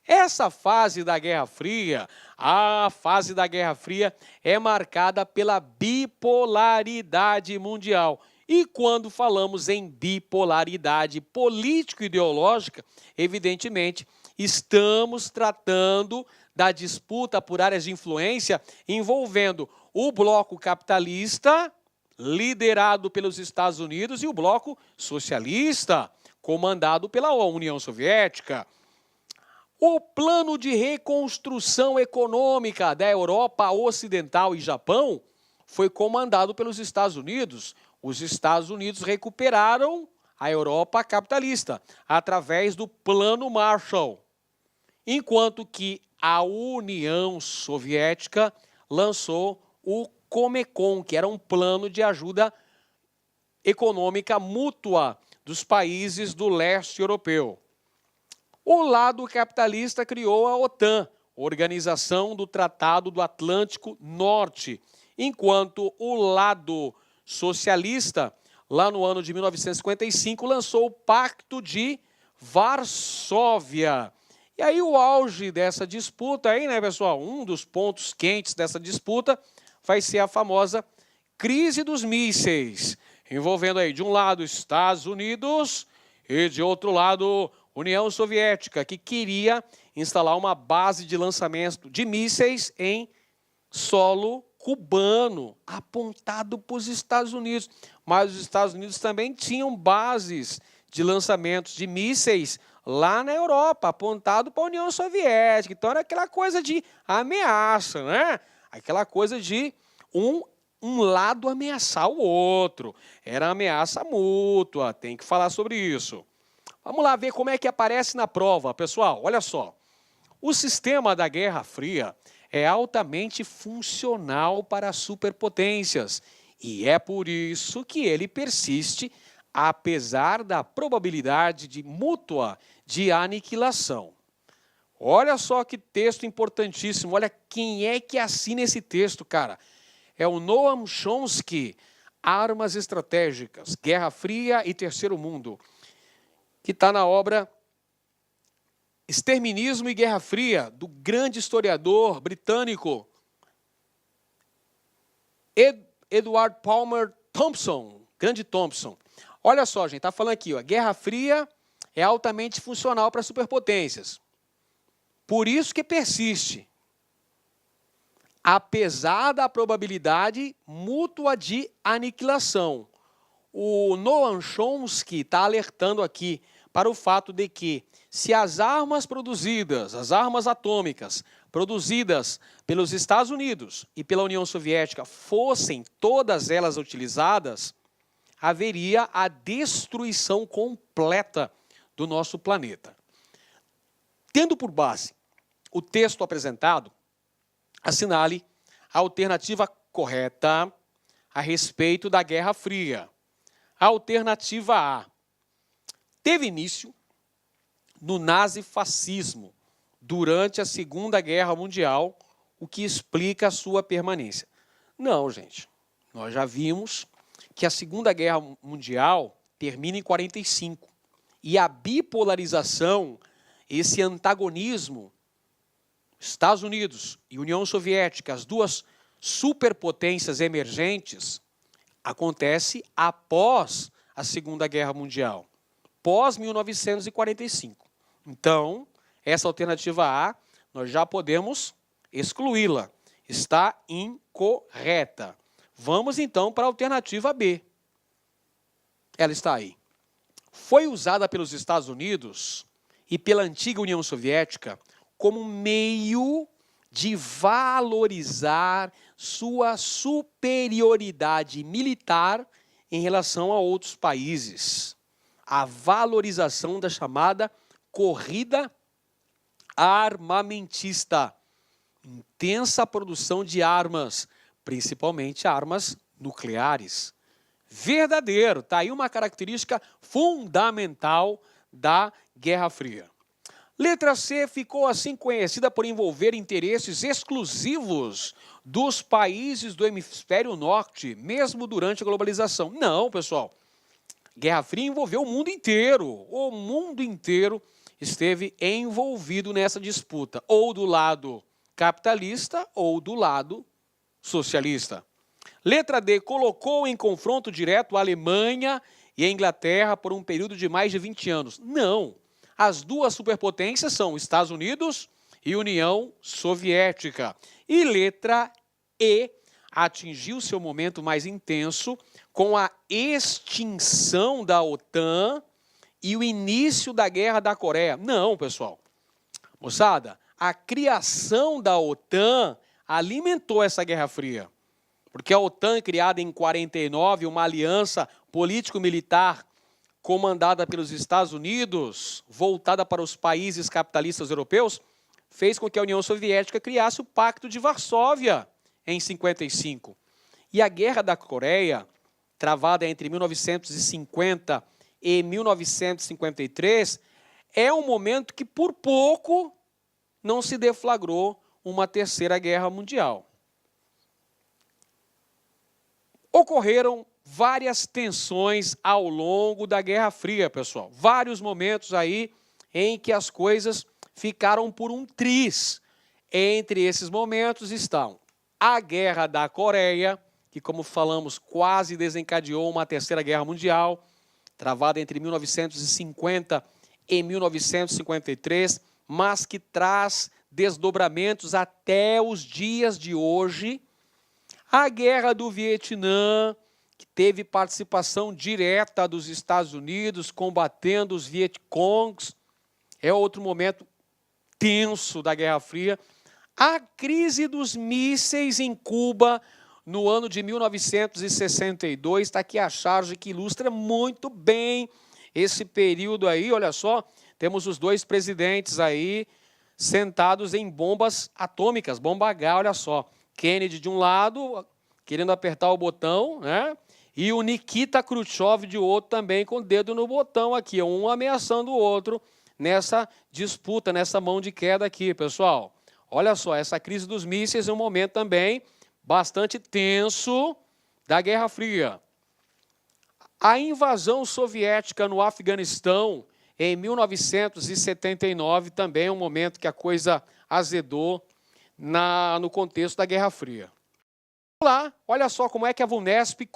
Speaker 1: Essa fase da Guerra Fria, a fase da Guerra Fria é marcada pela bipolaridade mundial. E quando falamos em bipolaridade político-ideológica, evidentemente, estamos tratando da disputa por áreas de influência envolvendo o bloco capitalista, liderado pelos Estados Unidos, e o bloco socialista, comandado pela União Soviética. O plano de reconstrução econômica da Europa Ocidental e Japão foi comandado pelos Estados Unidos. Os Estados Unidos recuperaram a Europa capitalista através do Plano Marshall, enquanto que a União Soviética lançou o Comecon, que era um plano de ajuda econômica mútua dos países do leste europeu. O lado capitalista criou a OTAN, Organização do Tratado do Atlântico Norte, enquanto o lado socialista, lá no ano de 1955, lançou o Pacto de Varsóvia. E aí o auge dessa disputa, aí, né, pessoal? Um dos pontos quentes dessa disputa vai ser a famosa crise dos mísseis, envolvendo aí, de um lado, Estados Unidos e, de outro lado, União Soviética, que queria instalar uma base de lançamento de mísseis em solo cubano, apontado para os Estados Unidos. Mas os Estados Unidos também tinham bases de lançamentos de mísseis lá na Europa, apontado para a União Soviética. Então era aquela coisa de ameaça, né? aquela coisa de um lado ameaçar o outro. Era ameaça mútua, tem que falar sobre isso. Vamos lá ver como é que aparece na prova, pessoal. Olha só. O sistema da Guerra Fria é altamente funcional para as superpotências e é por isso que ele persiste, apesar da probabilidade de mútua de aniquilação. Olha só que texto importantíssimo, olha quem é que assina esse texto, cara. É o Noam Chomsky, Armas Estratégicas, Guerra Fria e Terceiro Mundo, que está na obra Exterminismo e Guerra Fria, do grande historiador britânico Edward Palmer Thompson, grande Thompson. Olha só, gente, está falando aqui, ó, Guerra Fria é altamente funcional para superpotências. Por isso que persiste, apesar da probabilidade mútua de aniquilação. O Noam Chomsky está alertando aqui para o fato de que, se as armas produzidas, as armas atômicas, produzidas pelos Estados Unidos e pela União Soviética, fossem todas elas utilizadas, haveria a destruição completa do nosso planeta. Tendo por base o texto apresentado, assinale a alternativa correta a respeito da Guerra Fria. Alternativa A. Teve início no nazifascismo durante a Segunda Guerra Mundial, o que explica a sua permanência. Não, gente. Nós já vimos que a Segunda Guerra Mundial termina em 45. E a bipolarização, esse antagonismo, Estados Unidos e União Soviética, as duas superpotências emergentes, acontece após a Segunda Guerra Mundial, pós-1945. Então, essa alternativa A, nós já podemos excluí-la. Está incorreta. Vamos, então, para a alternativa B. Ela está aí. Foi usada pelos Estados Unidos e pela antiga União Soviética como meio de valorizar sua superioridade militar em relação a outros países. A valorização da chamada corrida armamentista. Intensa produção de armas, principalmente armas nucleares. Verdadeiro, está aí uma característica fundamental da Guerra Fria. Letra C ficou assim conhecida por envolver interesses exclusivos dos países do hemisfério norte, mesmo durante a globalização. Não, pessoal. Guerra Fria envolveu o mundo inteiro. O mundo inteiro esteve envolvido nessa disputa, ou do lado capitalista ou do lado socialista. Letra D colocou em confronto direto a Alemanha e a Inglaterra por um período de mais de 20 anos. Não. As duas superpotências são Estados Unidos e União Soviética. E letra E atingiu seu momento mais intenso com a extinção da OTAN e o início da Guerra da Coreia. Não, pessoal. Moçada, a criação da OTAN alimentou essa Guerra Fria. Porque a OTAN, criada em 49, uma aliança político-militar comandada pelos Estados Unidos, voltada para os países capitalistas europeus, fez com que a União Soviética criasse o Pacto de Varsóvia em 55. E a Guerra da Coreia, travada entre 1950 e 1953, é um momento que por pouco não se deflagrou uma terceira guerra mundial. Ocorreram várias tensões ao longo da Guerra Fria, pessoal. Vários momentos aí em que as coisas ficaram por um triz. Entre esses momentos estão a Guerra da Coreia, que, como falamos, quase desencadeou uma terceira guerra mundial, travada entre 1950 e 1953, mas que traz desdobramentos até os dias de hoje. A Guerra do Vietnã, que teve participação direta dos Estados Unidos, combatendo os Vietcongs, é outro momento tenso da Guerra Fria. A crise dos mísseis em Cuba no ano de 1962, está aqui a charge que ilustra muito bem esse período aí, olha só, temos os dois presidentes aí sentados em bombas atômicas, bomba H, olha só, Kennedy de um lado, querendo apertar o botão, né? E o Nikita Khrushchev de outro também com o dedo no botão aqui, um ameaçando o outro nessa disputa, nessa mão de queda aqui, pessoal. Olha só, essa crise dos mísseis é um momento também bastante tenso da Guerra Fria. A invasão soviética no Afeganistão em 1979 também é um momento que a coisa azedou no contexto da Guerra Fria. Lá, olha só como é que a VUNESP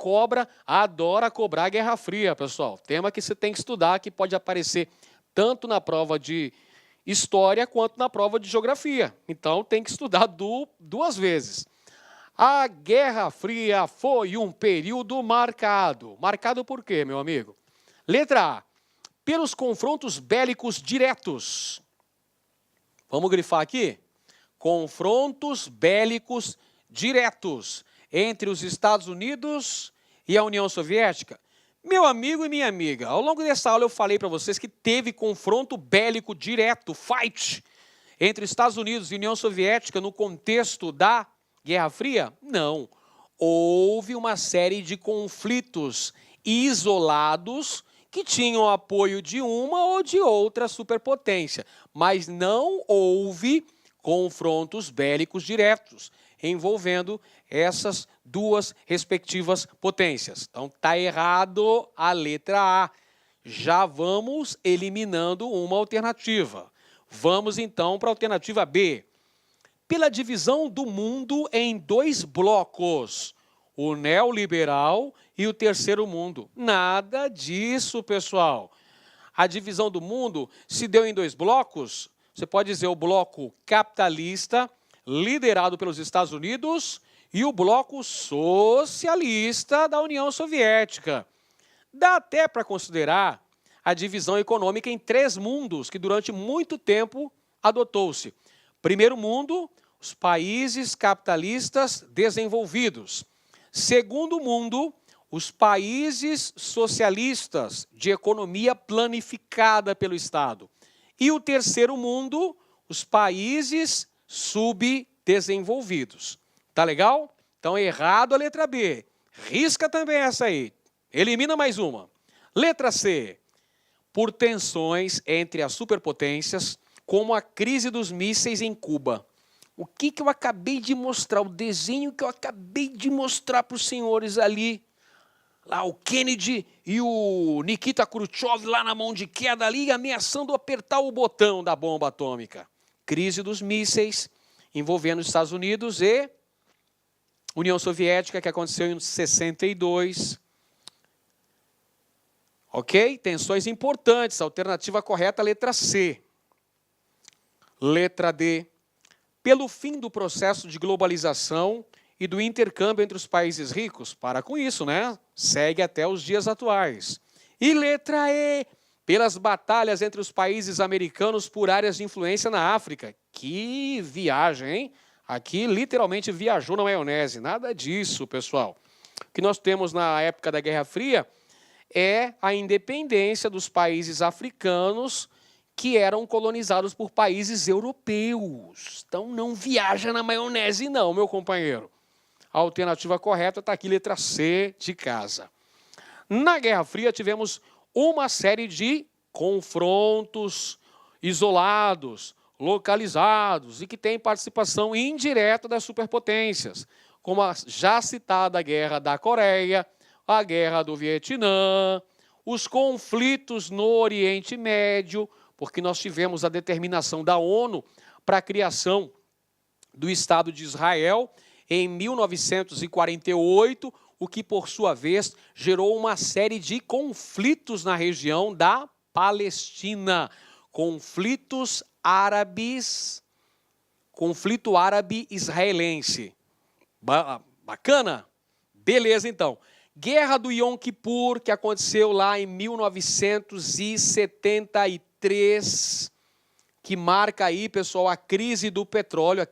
Speaker 1: adora cobrar a Guerra Fria, pessoal. Tema que você tem que estudar, que pode aparecer tanto na prova de História quanto na prova de Geografia. Então, tem que estudar duas vezes. A Guerra Fria foi um período marcado. Marcado por quê, meu amigo? Letra A, pelos confrontos bélicos diretos. Vamos grifar aqui? Confrontos bélicos diretos entre os Estados Unidos e a União Soviética. Meu amigo e minha amiga, ao longo dessa aula eu falei para vocês que teve confronto bélico direto, fight, entre Estados Unidos e União Soviética no contexto da Guerra Fria? Não. Houve uma série de conflitos isolados que tinham apoio de uma ou de outra superpotência, mas não houve confrontos bélicos diretos envolvendo essas duas respectivas potências. Então, está errado a letra A. Já vamos eliminando uma alternativa. Vamos, então, para a alternativa B. Pela divisão do mundo em dois blocos, o neoliberal e o terceiro mundo. Nada disso, pessoal. A divisão do mundo se deu em dois blocos. Você pode dizer o bloco capitalista, liderado pelos Estados Unidos, e o bloco socialista da União Soviética. Dá até para considerar a divisão econômica em três mundos, que durante muito tempo adotou-se. Primeiro mundo, os países capitalistas desenvolvidos. Segundo mundo, os países socialistas de economia planificada pelo Estado. E o terceiro mundo, os países subdesenvolvidos. Tá legal? Então, errado a letra B. Risca também essa aí. Elimina mais uma. Letra C. Por tensões entre as superpotências, como a crise dos mísseis em Cuba. O que eu acabei de mostrar, o desenho que eu acabei de mostrar para os senhores ali, lá o Kennedy e o Nikita Khrushchev lá na mão de queda ali, ameaçando apertar o botão da bomba atômica. Crise dos mísseis envolvendo os Estados Unidos e União Soviética, que aconteceu em 62. Ok? Tensões importantes. Alternativa correta, letra C. Letra D. Pelo fim do processo de globalização e do intercâmbio entre os países ricos. Para com isso, né? Segue até os dias atuais. E letra E. Pelas batalhas entre os países americanos por áreas de influência na África. Que viagem, hein? Aqui, literalmente, viajou na maionese. Nada disso, pessoal. O que nós temos na época da Guerra Fria é a independência dos países africanos que eram colonizados por países europeus. Então, não viaja na maionese, não, meu companheiro. A alternativa correta está aqui, letra C de casa. Na Guerra Fria, tivemos uma série de confrontos isolados, localizados e que têm participação indireta das superpotências, como a já citada Guerra da Coreia, a Guerra do Vietnã, os conflitos no Oriente Médio, porque nós tivemos a determinação da ONU para a criação do Estado de Israel em 1948, o que, por sua vez, gerou uma série de conflitos na região da Palestina. Conflitos árabes, conflito árabe-israelense. Bacana? Beleza, então. Guerra do Yom Kippur, que aconteceu lá em 1973, que marca aí, pessoal, a crise do petróleo,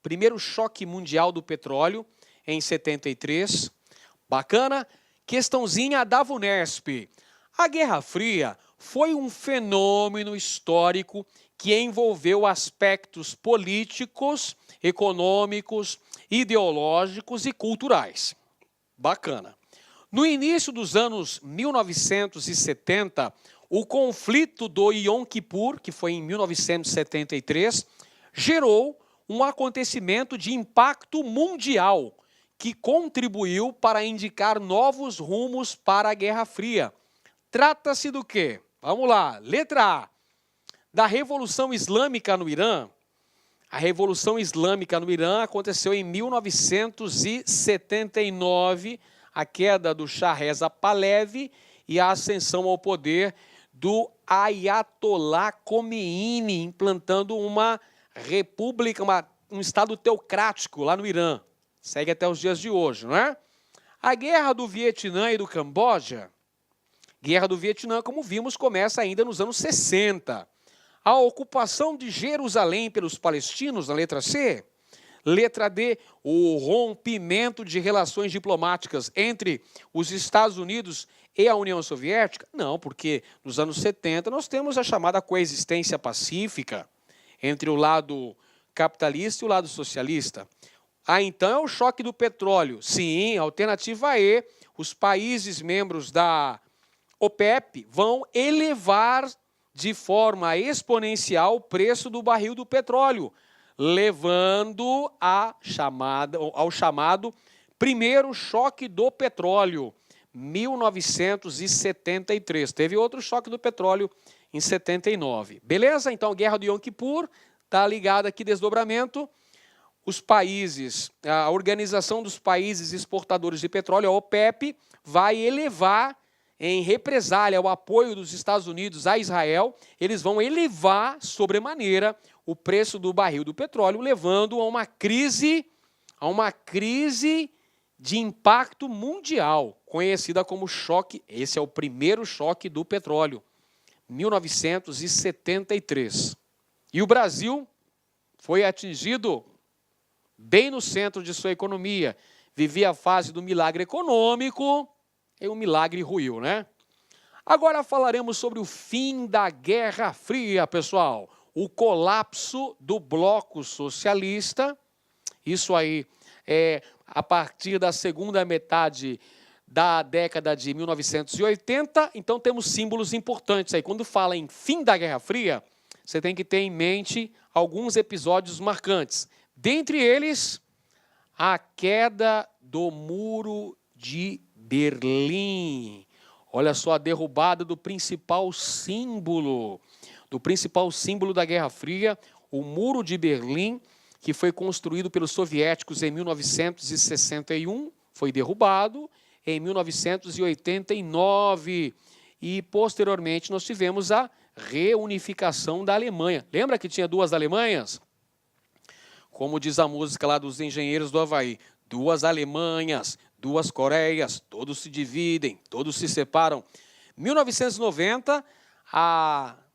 Speaker 1: primeiro choque mundial do petróleo em 73. Bacana? Questãozinha da VUNESP. A Guerra Fria foi um fenômeno histórico que envolveu aspectos políticos, econômicos, ideológicos e culturais. Bacana. No início dos anos 1970, o conflito do Yom Kippur, que foi em 1973, gerou um acontecimento de impacto mundial que contribuiu para indicar novos rumos para a Guerra Fria. Trata-se do quê? Vamos lá. Letra A. Da Revolução Islâmica no Irã. A Revolução Islâmica no Irã aconteceu em 1979, a queda do Shah Reza Pahlavi e a ascensão ao poder do Ayatollah Khomeini, implantando uma república, um estado teocrático lá no Irã. Segue até os dias de hoje, não é? A Guerra do Vietnã e do Camboja. Guerra do Vietnã, como vimos, começa ainda nos anos 60. A ocupação de Jerusalém pelos palestinos, na letra C. Letra D, o rompimento de relações diplomáticas entre os Estados Unidos e a União Soviética? Não, porque nos anos 70 nós temos a chamada coexistência pacífica entre o lado capitalista e o lado socialista. Então é o choque do petróleo. Sim, alternativa E, os países membros da OPEP vão elevar de forma exponencial o preço do barril do petróleo, levando ao chamado primeiro choque do petróleo, 1973. Teve outro choque do petróleo em 79. Beleza? Então, a Guerra do Yom Kippur está ligada aqui, desdobramento. Os países, a Organização dos Países Exportadores de Petróleo, a OPEP, vai elevar, em represália ao apoio dos Estados Unidos a Israel, eles vão elevar sobremaneira o preço do barril do petróleo, levando a uma crise de impacto mundial, conhecida como choque. Esse é o primeiro choque do petróleo, 1973. E o Brasil foi atingido bem no centro de sua economia. Vivia a fase do milagre econômico e o milagre ruiu, né? Agora falaremos sobre o fim da Guerra Fria, pessoal. O colapso do bloco socialista. Isso aí é a partir da segunda metade da década de 1980. Então temos símbolos importantes aí. Quando fala em fim da Guerra Fria, você tem que ter em mente alguns episódios marcantes. Dentre eles, a queda do Muro de Berlim. Olha só, a derrubada do principal símbolo da Guerra Fria, o Muro de Berlim, que foi construído pelos soviéticos em 1961, foi derrubado em 1989. E, posteriormente, nós tivemos a reunificação da Alemanha. Lembra que tinha duas Alemanhas? Como diz a música lá dos Engenheiros do Havaí, duas Alemanhas, duas Coreias, todos se dividem, todos se separam. 1990,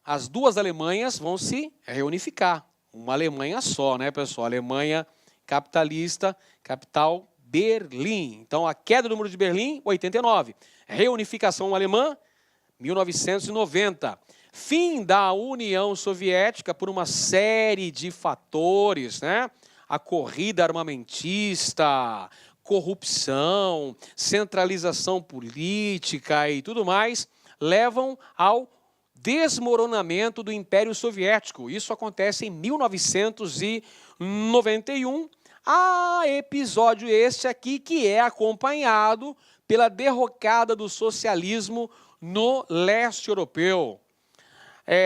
Speaker 1: as duas Alemanhas vão se reunificar. Uma Alemanha só, né, pessoal? Alemanha capitalista, capital Berlim. Então, a queda do Muro de Berlim, 89. Reunificação alemã, 1990. Fim da União Soviética por uma série de fatores, né? A corrida armamentista, corrupção, centralização política e tudo mais, levam ao desmoronamento do Império Soviético. Isso acontece em 1991. Episódio este aqui que é acompanhado pela derrocada do socialismo no leste europeu.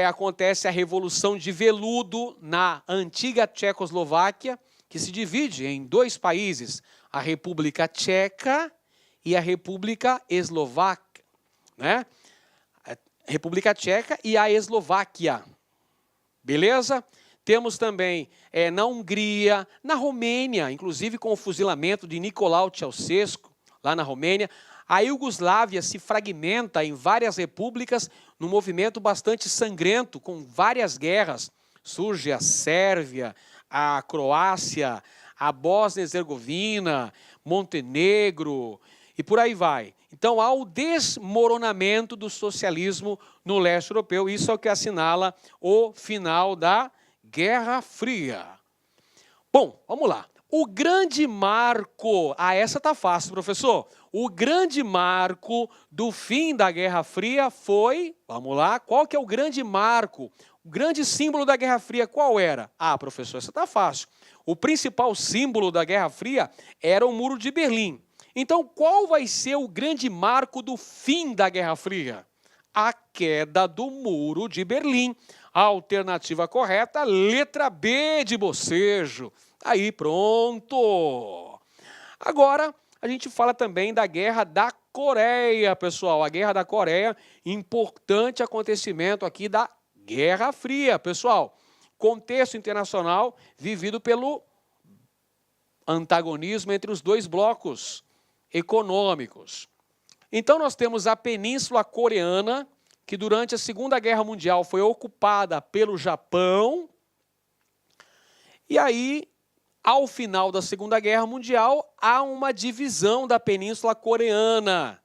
Speaker 1: Acontece a Revolução de Veludo na antiga Tchecoslováquia, que se divide em dois países, a República Tcheca e a República Eslovaca, né? A República Tcheca e a Eslováquia, beleza? Temos também na Hungria, na Romênia, inclusive com o fuzilamento de Nicolau Ceausescu, lá na Romênia, A Iugoslávia se fragmenta em várias repúblicas num movimento bastante sangrento, com várias guerras. Surge a Sérvia, a Croácia, a Bósnia-Herzegovina, Montenegro e por aí vai. Então, há o desmoronamento do socialismo no leste europeu. Isso é o que assinala o final da Guerra Fria. Bom, vamos lá. O grande marco... essa tá fácil, professor. O grande marco do fim da Guerra Fria foi... Vamos lá, qual que é o grande marco? O grande símbolo da Guerra Fria qual era? Professor, essa tá fácil. O principal símbolo da Guerra Fria era o Muro de Berlim. Então, qual vai ser o grande marco do fim da Guerra Fria? A queda do Muro de Berlim. A alternativa correta, letra B de bocejo. Aí, pronto. Agora, a gente fala também da Guerra da Coreia, pessoal. A Guerra da Coreia, importante acontecimento aqui da Guerra Fria, pessoal. Contexto internacional vivido pelo antagonismo entre os dois blocos econômicos. Então, nós temos a Península Coreana, que durante a Segunda Guerra Mundial foi ocupada pelo Japão. E aí, ao final da Segunda Guerra Mundial, há uma divisão da Península Coreana.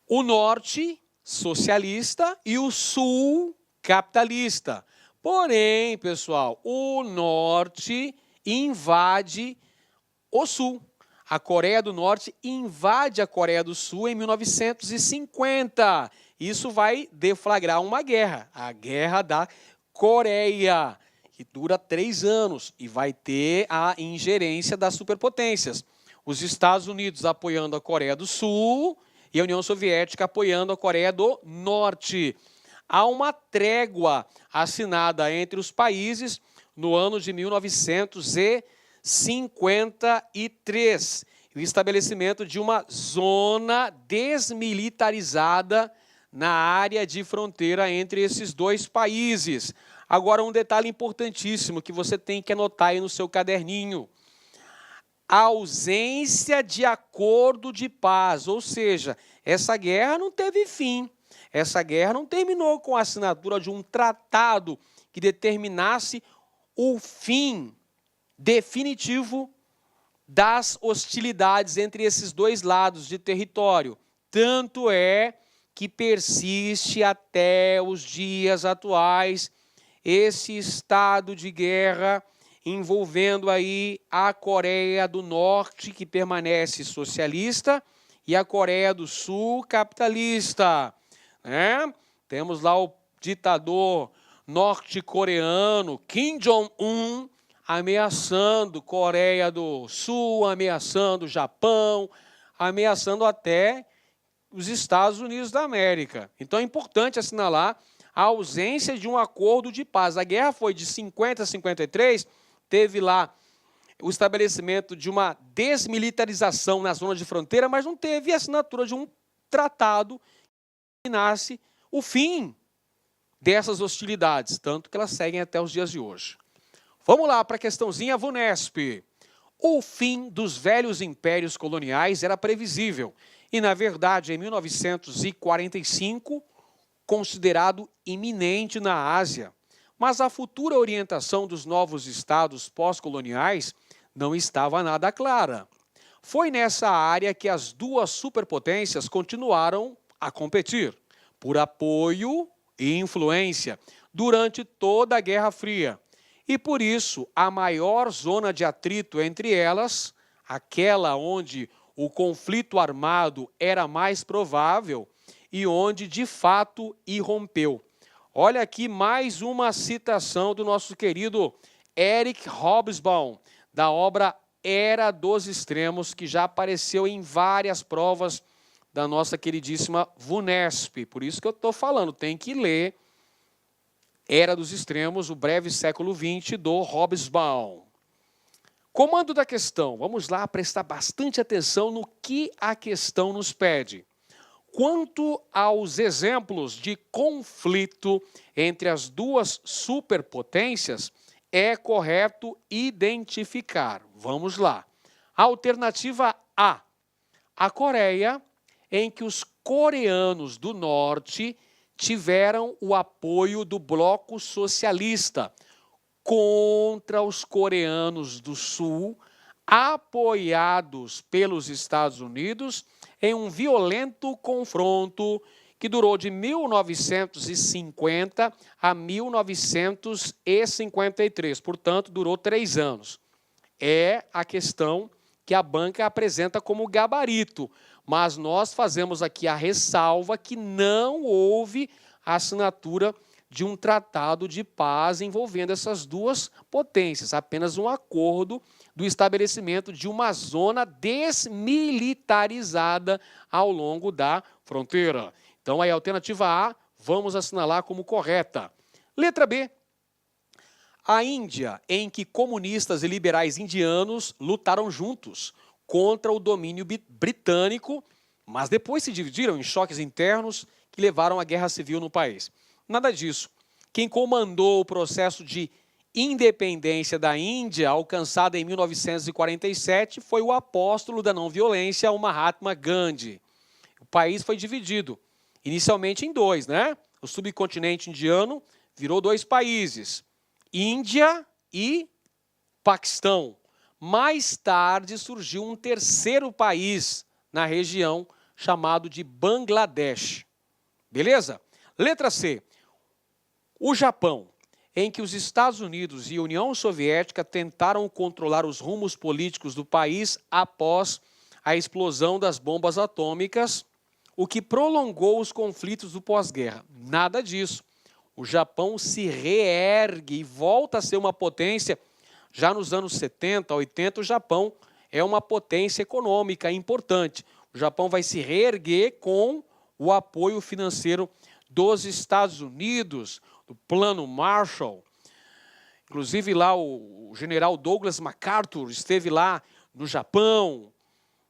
Speaker 1: O norte, socialista, e o sul, capitalista. Porém, pessoal, o norte invade o sul. A Coreia do Norte invade a Coreia do Sul em 1950. Isso vai deflagrar uma guerra, a Guerra da Coreia, que dura 3 anos e vai ter a ingerência das superpotências. Os Estados Unidos apoiando a Coreia do Sul e a União Soviética apoiando a Coreia do Norte. Há uma trégua assinada entre os países no ano de 1953, o estabelecimento de uma zona desmilitarizada na área de fronteira entre esses dois países. Agora, um detalhe importantíssimo que você tem que anotar aí no seu caderninho. A ausência de acordo de paz, ou seja, essa guerra não teve fim. Essa guerra não terminou com a assinatura de um tratado que determinasse o fim definitivo das hostilidades entre esses dois lados de território. Tanto é que persiste até os dias atuais esse estado de guerra envolvendo aí a Coreia do Norte, que permanece socialista, e a Coreia do Sul, capitalista. Temos lá o ditador norte-coreano Kim Jong-un ameaçando Coreia do Sul, ameaçando Japão, ameaçando até os Estados Unidos da América. Então é importante assinalar a ausência de um acordo de paz. A guerra foi de 50 a 53, teve lá o estabelecimento de uma desmilitarização na zona de fronteira, mas não teve a assinatura de um tratado que nasce o fim dessas hostilidades, tanto que elas seguem até os dias de hoje. Vamos lá para a questãozinha VUNESP. O fim dos velhos impérios coloniais era previsível e, na verdade, em 1945, considerado iminente na Ásia. Mas a futura orientação dos novos estados pós-coloniais não estava nada clara. Foi nessa área que as duas superpotências continuaram a competir, por apoio e influência, durante toda a Guerra Fria. E por isso, a maior zona de atrito entre elas, aquela onde o conflito armado era mais provável e onde, de fato, irrompeu. Olha aqui mais uma citação do nosso querido Eric Hobsbawm, da obra Era dos Extremos, que já apareceu em várias provas da nossa queridíssima VUNESP. Por isso que eu estou falando, tem que ler Era dos Extremos, o breve século XX, do Hobsbawm. Comando da questão. Vamos lá prestar bastante atenção no que a questão nos pede. Quanto aos exemplos de conflito entre as duas superpotências, é correto identificar. Vamos lá. Alternativa A. A Coreia, em que os coreanos do Norte tiveram o apoio do bloco socialista contra os coreanos do Sul, apoiados pelos Estados Unidos em um violento confronto que durou de 1950 a 1953, portanto, durou 3 anos. É a questão que a banca apresenta como gabarito, mas nós fazemos aqui a ressalva que não houve a assinatura de um tratado de paz envolvendo essas duas potências, apenas um acordo do estabelecimento de uma zona desmilitarizada ao longo da fronteira. Então, aí a alternativa A, vamos assinalar como correta. Letra B. A Índia, em que comunistas e liberais indianos lutaram juntos contra o domínio britânico, mas depois se dividiram em choques internos que levaram à guerra civil no país. Nada disso. Quem comandou o processo de independência da Índia, alcançada em 1947, foi o apóstolo da não-violência, o Mahatma Gandhi. O país foi dividido, inicialmente em 2, né? O subcontinente indiano virou 2 países, Índia e Paquistão. Mais tarde surgiu um terceiro país na região, chamado de Bangladesh. Beleza? Letra C. O Japão, em que os Estados Unidos e a União Soviética tentaram controlar os rumos políticos do país após a explosão das bombas atômicas, o que prolongou os conflitos do pós-guerra. Nada disso. O Japão se reergue e volta a ser uma potência. Já nos anos 70, 80, o Japão é uma potência econômica importante. O Japão vai se reerguer com o apoio financeiro dos Estados Unidos, do Plano Marshall. Inclusive lá o general Douglas MacArthur esteve lá no Japão.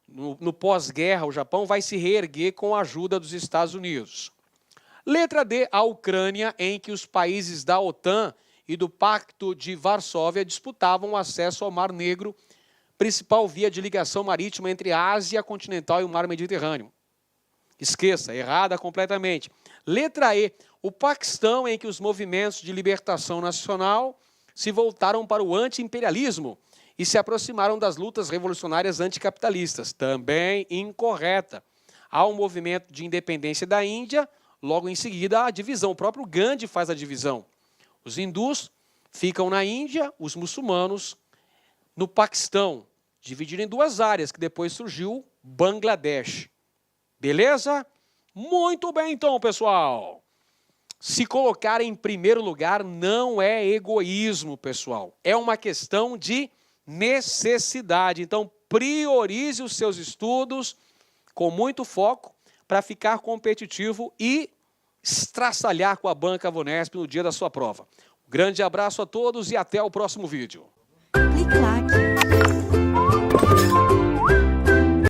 Speaker 1: No pós-guerra, o Japão vai se reerguer com a ajuda dos Estados Unidos. Letra D, a Ucrânia, em que os países da OTAN e do Pacto de Varsóvia disputavam o acesso ao Mar Negro, principal via de ligação marítima entre a Ásia continental e o Mar Mediterrâneo. Esqueça, errada completamente. Letra E, o Paquistão, em que os movimentos de libertação nacional se voltaram para o anti-imperialismo e se aproximaram das lutas revolucionárias anticapitalistas. Também incorreta. Há um movimento de independência da Índia, logo em seguida a divisão. O próprio Gandhi faz a divisão. Os hindus ficam na Índia, os muçulmanos no Paquistão, dividido em 2 áreas, que depois surgiu Bangladesh. Beleza? Muito bem, então, pessoal. Se colocar em primeiro lugar não é egoísmo, pessoal. É uma questão de necessidade. Então, priorize os seus estudos com muito foco para ficar competitivo e estraçalhar com a banca Vunesp no dia da sua prova. Um grande abraço a todos e até o próximo vídeo.